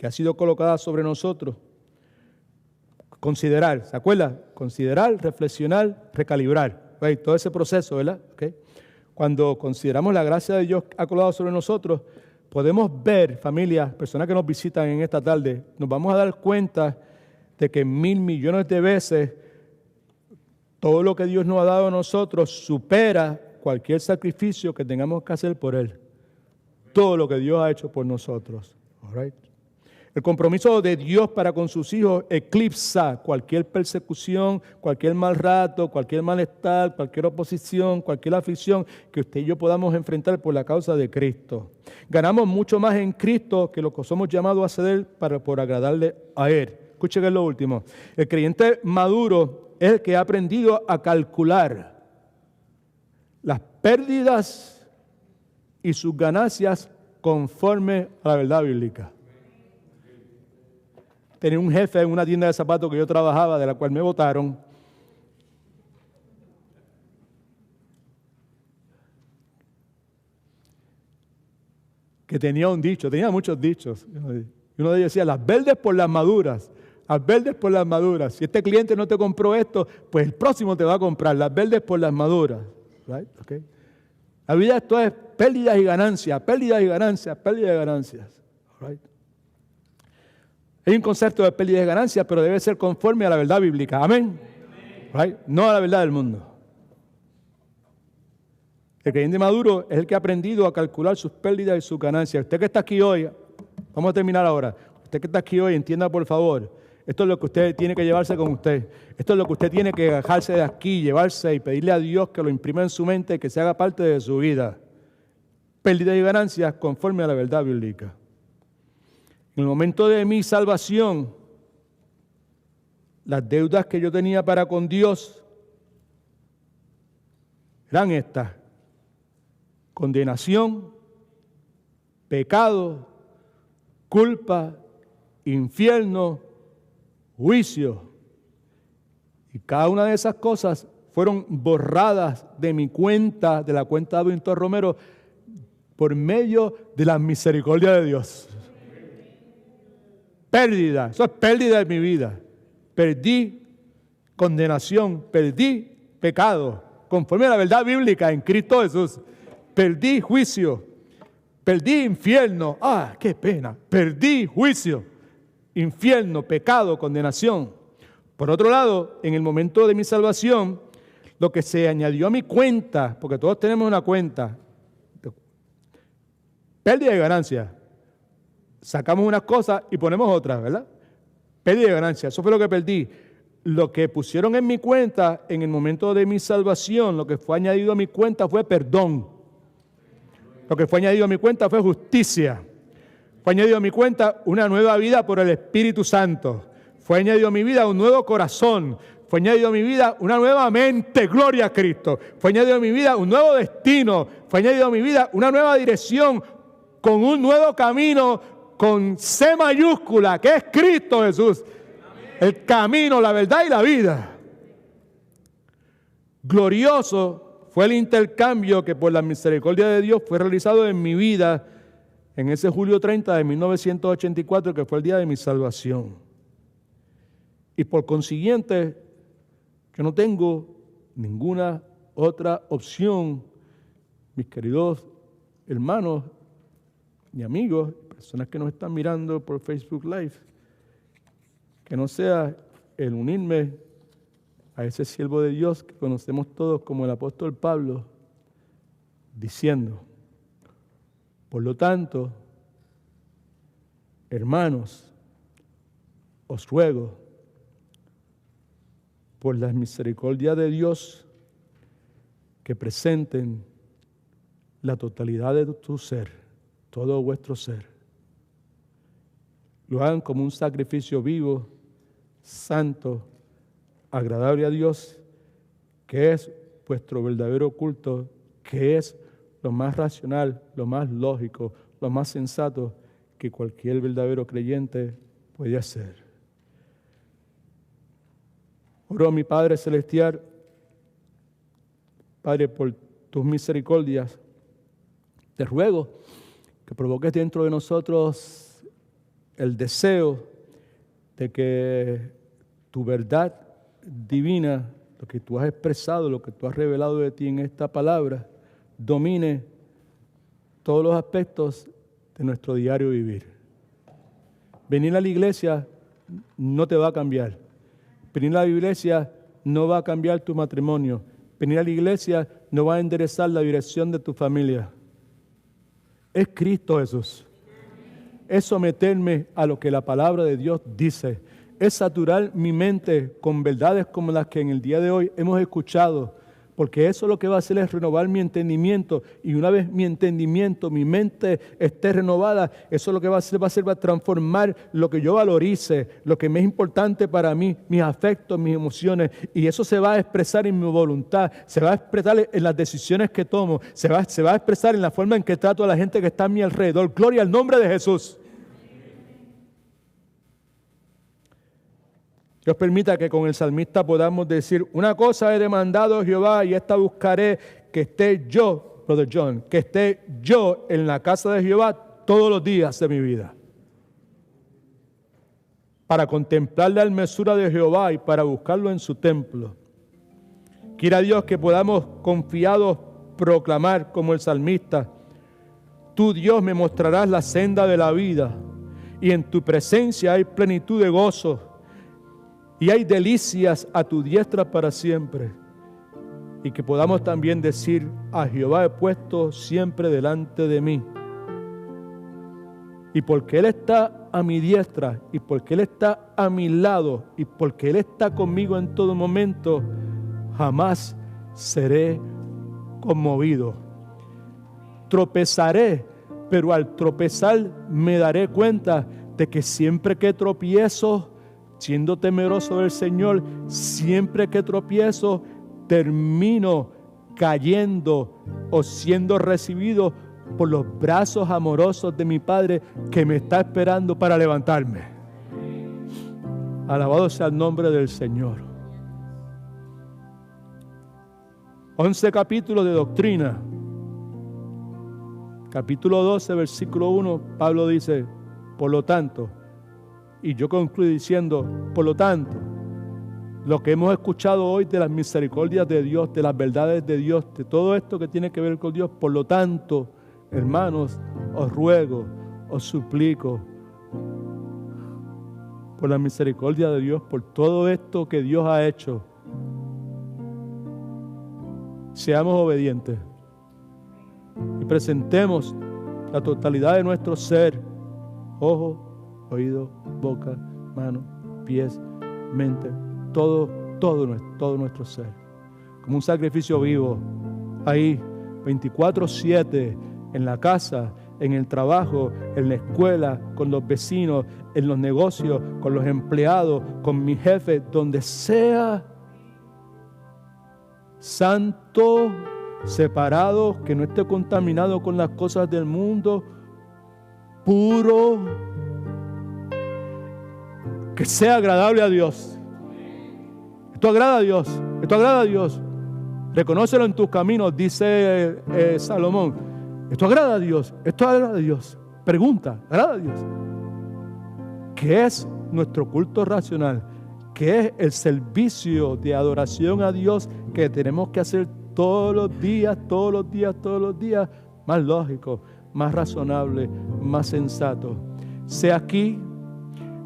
que ha sido colocada sobre nosotros. Considerar, ¿se acuerda? Considerar, reflexionar, recalibrar. ¿Right? Todo ese proceso, ¿verdad? ¿Okay? Cuando consideramos la gracia de Dios que ha colocado sobre nosotros, podemos ver, familias, personas que nos visitan en esta tarde, nos vamos a dar cuenta de que 1,000 millones de veces todo lo que Dios nos ha dado a nosotros supera cualquier sacrificio que tengamos que hacer por Él. Todo lo que Dios ha hecho por nosotros. All right? El compromiso de Dios para con sus hijos eclipsa cualquier persecución, cualquier mal rato, cualquier malestar, cualquier oposición, cualquier aflicción que usted y yo podamos enfrentar por la causa de Cristo. Ganamos mucho más en Cristo que lo que somos llamados a hacer por agradarle a Él. Escuchen que es lo último. El creyente maduro es el que ha aprendido a calcular las pérdidas y sus ganancias conforme a la verdad bíblica. Tenía un jefe en una tienda de zapatos que yo trabajaba, de la cual me botaron. Que tenía un dicho, tenía muchos dichos. Y uno de ellos decía, las verdes por las maduras, las verdes por las maduras. Si este cliente no te compró esto, pues el próximo te va a comprar, las verdes por las maduras. Right? Okay. La vida esto es pérdidas y ganancias, pérdidas y ganancias, pérdidas y ganancias. Right? Hay un concepto de pérdida y ganancias, pero debe ser conforme a la verdad bíblica. Amén. Right? No a la verdad del mundo. El creyente maduro es el que ha aprendido a calcular sus pérdidas y sus ganancias. Usted que está aquí hoy, vamos a terminar ahora. Usted que está aquí hoy, entienda por favor. Esto es lo que usted tiene que llevarse con usted. Esto es lo que usted tiene que bajarse de aquí, llevarse y pedirle a Dios que lo imprima en su mente, que se haga parte de su vida. Pérdidas y ganancias conforme a la verdad bíblica. En el momento de mi salvación, las deudas que yo tenía para con Dios eran estas: condenación, pecado, culpa, infierno, juicio. Y cada una de esas cosas fueron borradas de mi cuenta, de la cuenta de Víctor Romero, por medio de la misericordia de Dios. Pérdida, eso es pérdida de mi vida. Perdí condenación, perdí pecado, conforme a la verdad bíblica en Cristo Jesús. Perdí juicio, perdí infierno. ¡Ah, qué pena! Perdí juicio, infierno, pecado, condenación. Por otro lado, en el momento de mi salvación, lo que se añadió a mi cuenta, porque todos tenemos una cuenta, pérdida y ganancia. Sacamos unas cosas y ponemos otras, ¿verdad? Pérdida y ganancia, eso fue lo que perdí. Lo que pusieron en mi cuenta en el momento de mi salvación, lo que fue añadido a mi cuenta fue perdón. Lo que fue añadido a mi cuenta fue justicia. Fue añadido a mi cuenta una nueva vida por el Espíritu Santo. Fue añadido a mi vida un nuevo corazón. Fue añadido a mi vida una nueva mente, gloria a Cristo. Fue añadido a mi vida un nuevo destino. Fue añadido a mi vida una nueva dirección con un nuevo camino con C mayúscula, que es Cristo Jesús. El camino, la verdad y la vida. Glorioso fue el intercambio que por la misericordia de Dios fue realizado en mi vida en ese julio 30 de 1984, que fue el día de mi salvación. Y por consiguiente, yo no tengo ninguna otra opción, mis queridos hermanos y amigos, personas que nos están mirando por Facebook Live, que no sea el unirme a ese siervo de Dios que conocemos todos como el apóstol Pablo, diciendo: por lo tanto, hermanos, os ruego, por la misericordia de Dios, que presenten la totalidad de tu ser, todo vuestro ser. Lo hagan como un sacrificio vivo, santo, agradable a Dios, que es vuestro verdadero culto, que es lo más racional, lo más lógico, lo más sensato que cualquier verdadero creyente puede hacer. Oro a mi Padre Celestial, Padre, por tus misericordias, te ruego que provoques dentro de nosotros el deseo de que tu verdad divina, lo que tú has expresado, lo que tú has revelado de ti en esta palabra, domine todos los aspectos de nuestro diario vivir. Venir a la iglesia no te va a cambiar. Venir a la iglesia no va a cambiar tu matrimonio. Venir a la iglesia no va a enderezar la dirección de tu familia. Es Cristo Jesús. Es someterme a lo que la palabra de Dios dice. Es saturar mi mente con verdades como las que en el día de hoy hemos escuchado. Porque eso lo que va a hacer es renovar mi entendimiento. Y una vez mi entendimiento, mi mente esté renovada, eso lo que va a hacer va a transformar lo que yo valorice, lo que me es importante para mí, mis afectos, mis emociones. Y eso se va a expresar en mi voluntad, se va a expresar en las decisiones que tomo, se va a expresar en la forma en que trato a la gente que está a mi alrededor. Gloria al nombre de Jesús. Dios permita que con el salmista podamos decir, una cosa he demandado a Jehová y esta buscaré, que esté yo, Brother John, que esté yo en la casa de Jehová todos los días de mi vida. Para contemplar la hermosura de Jehová y para buscarlo en su templo. Quiera Dios que podamos confiados proclamar como el salmista, tú Dios me mostrarás la senda de la vida y en tu presencia hay plenitud de gozo. Y hay delicias a tu diestra para siempre. Y que podamos también decir, a Jehová he puesto siempre delante de mí. Y porque Él está a mi diestra, y porque Él está a mi lado, y porque Él está conmigo en todo momento, jamás seré conmovido. Tropezaré, pero al tropezar me daré cuenta de que siempre que tropiezo, siendo temeroso del Señor, siempre que tropiezo, termino cayendo o siendo recibido por los brazos amorosos de mi Padre que me está esperando para levantarme. Alabado sea el nombre del Señor. 11 capítulos de doctrina. Capítulo 12, versículo 1, Pablo dice, por lo tanto, y yo concluyo diciendo, por lo tanto, lo que hemos escuchado hoy de las misericordias de Dios, de las verdades de Dios, de todo esto que tiene que ver con Dios, por lo tanto, hermanos, os ruego, os suplico, por la misericordia de Dios, por todo esto que Dios ha hecho, seamos obedientes y presentemos la totalidad de nuestro ser, ojo, oído, boca, mano, pies, mente, todo nuestro ser, como un sacrificio vivo, ahí, 24/7, en la casa, en el trabajo, en la escuela, con los vecinos, en los negocios, con los empleados, con mi jefe, donde sea, santo, separado, que no esté contaminado con las cosas del mundo, puro, que sea agradable a Dios. Esto agrada a Dios, esto agrada a Dios. Reconócelo en tus caminos, dice Salomón. Esto agrada a Dios, esto agrada a Dios. Pregunta, ¿agrada a Dios? ¿Qué es nuestro culto racional? ¿Qué es el servicio de adoración a Dios que tenemos que hacer todos los días, más lógico, más razonable, más sensato? Sea aquí,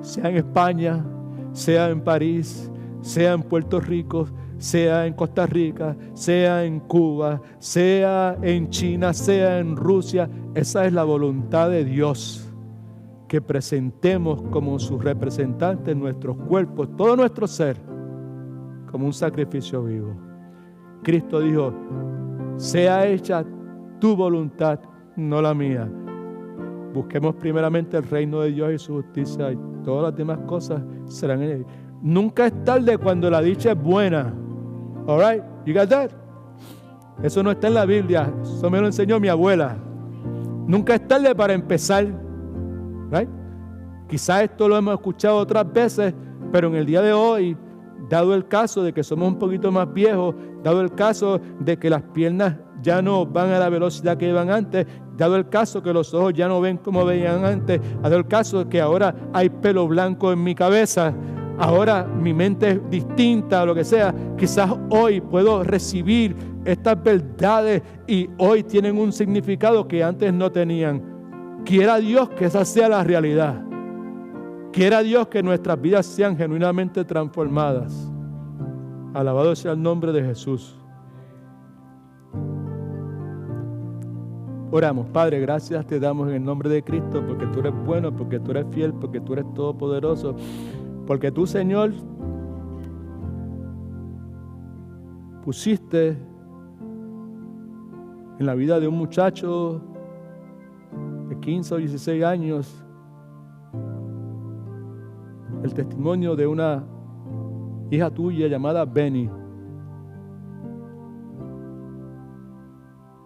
sea en España, sea en París, sea en Puerto Rico, sea en Costa Rica, sea en Cuba, sea en China, sea en Rusia. Esa es la voluntad de Dios, que presentemos como sus representantes nuestros cuerpos, todo nuestro ser, como un sacrificio vivo. Cristo dijo, sea hecha tu voluntad, no la mía. Busquemos primeramente el reino de Dios y su justicia, y todas las demás cosas serán en él. Nunca es tarde cuando la dicha es buena. All right, you got that? Eso no está en la Biblia, eso me lo enseñó mi abuela. Nunca es tarde para empezar. Right? Quizás esto lo hemos escuchado otras veces, pero en el día de hoy, dado el caso de que somos un poquito más viejos, dado el caso de que las piernas ya no van a la velocidad que iban antes, dado el caso que los ojos ya no ven como veían antes, dado el caso que ahora hay pelo blanco en mi cabeza, ahora mi mente es distinta o lo que sea, quizás hoy puedo recibir estas verdades y hoy tienen un significado que antes no tenían. Quiera Dios que esa sea la realidad. Quiera Dios que nuestras vidas sean genuinamente transformadas. Alabado sea el nombre de Jesús. Oramos. Padre, gracias te damos en el nombre de Cristo, porque tú eres bueno, porque tú eres fiel, porque tú eres todopoderoso, porque tú, Señor, pusiste en la vida de un muchacho de 15 o 16 años el testimonio de una hija tuya llamada Benny.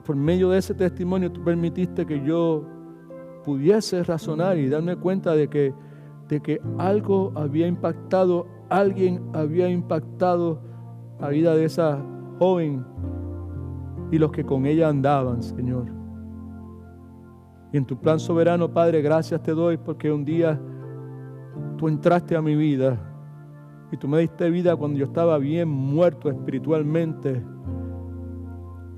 Por medio de ese testimonio tú permitiste que yo pudiese razonar y darme cuenta de que algo había impactado, alguien había impactado la vida de esa joven y los que con ella andaban, Señor. Y en tu plan soberano, Padre, gracias te doy porque un día tú entraste a mi vida y tú me diste vida cuando yo estaba bien muerto espiritualmente.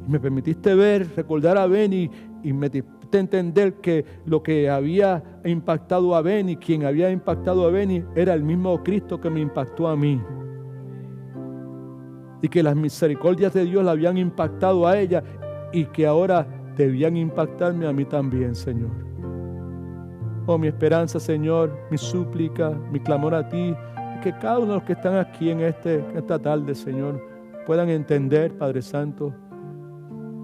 Y me permitiste ver, recordar a Benny y me diste entender que lo que había impactado a Benny, quien había impactado a Benny, era el mismo Cristo que me impactó a mí. Y que las misericordias de Dios la habían impactado a ella y que ahora debían impactarme a mí también, Señor. Oh, mi esperanza, Señor, mi súplica, mi clamor a ti, que cada uno de los que están aquí en esta tarde, Señor, puedan entender, Padre Santo,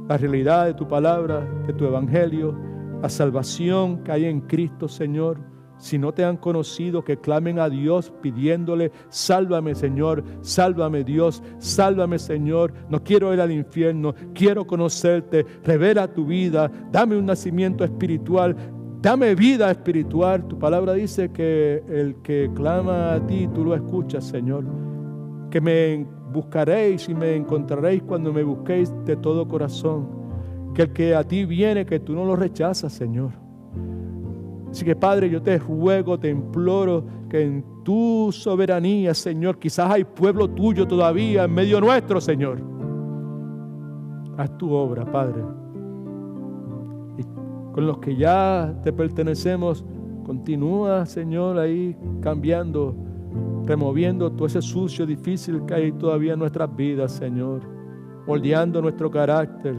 la realidad de tu palabra, de tu evangelio, la salvación que hay en Cristo, Señor. Si no te han conocido, que clamen a Dios pidiéndole, sálvame, Señor, sálvame, Dios, sálvame, Señor. No quiero ir al infierno, quiero conocerte, revela tu vida, dame un nacimiento espiritual, dame vida espiritual. Tu palabra dice que el que clama a ti, tú lo escuchas, Señor. Que me buscaréis y me encontraréis cuando me busquéis de todo corazón. Que el que a ti viene, que tú no lo rechazas, Señor. Así que, Padre, yo te ruego, te imploro que en tu soberanía, Señor, quizás hay pueblo tuyo todavía en medio nuestro, Señor. Haz tu obra, Padre. Y con los que ya te pertenecemos, continúa, Señor, ahí cambiando, removiendo todo ese sucio difícil que hay todavía en nuestras vidas, Señor. Moldeando nuestro carácter.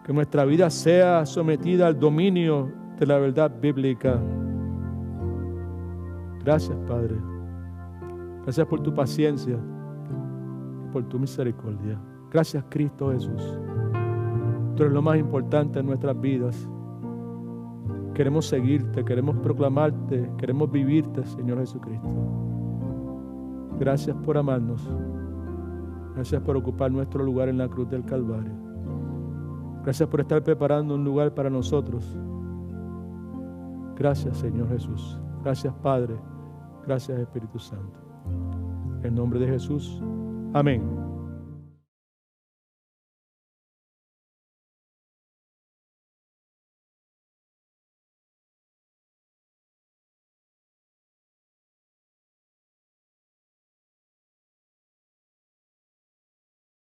Que nuestra vida sea sometida al dominio de la verdad bíblica. Gracias, Padre. Gracias por tu paciencia y por tu misericordia. Gracias, Cristo Jesús. Tú eres lo más importante en nuestras vidas. Queremos seguirte, queremos proclamarte, queremos vivirte, Señor Jesucristo. Gracias por amarnos. Gracias por ocupar nuestro lugar en la cruz del Calvario. Gracias por estar preparando un lugar para nosotros. Gracias, Señor Jesús. Gracias, Padre. Gracias, Espíritu Santo. En nombre de Jesús. Amén.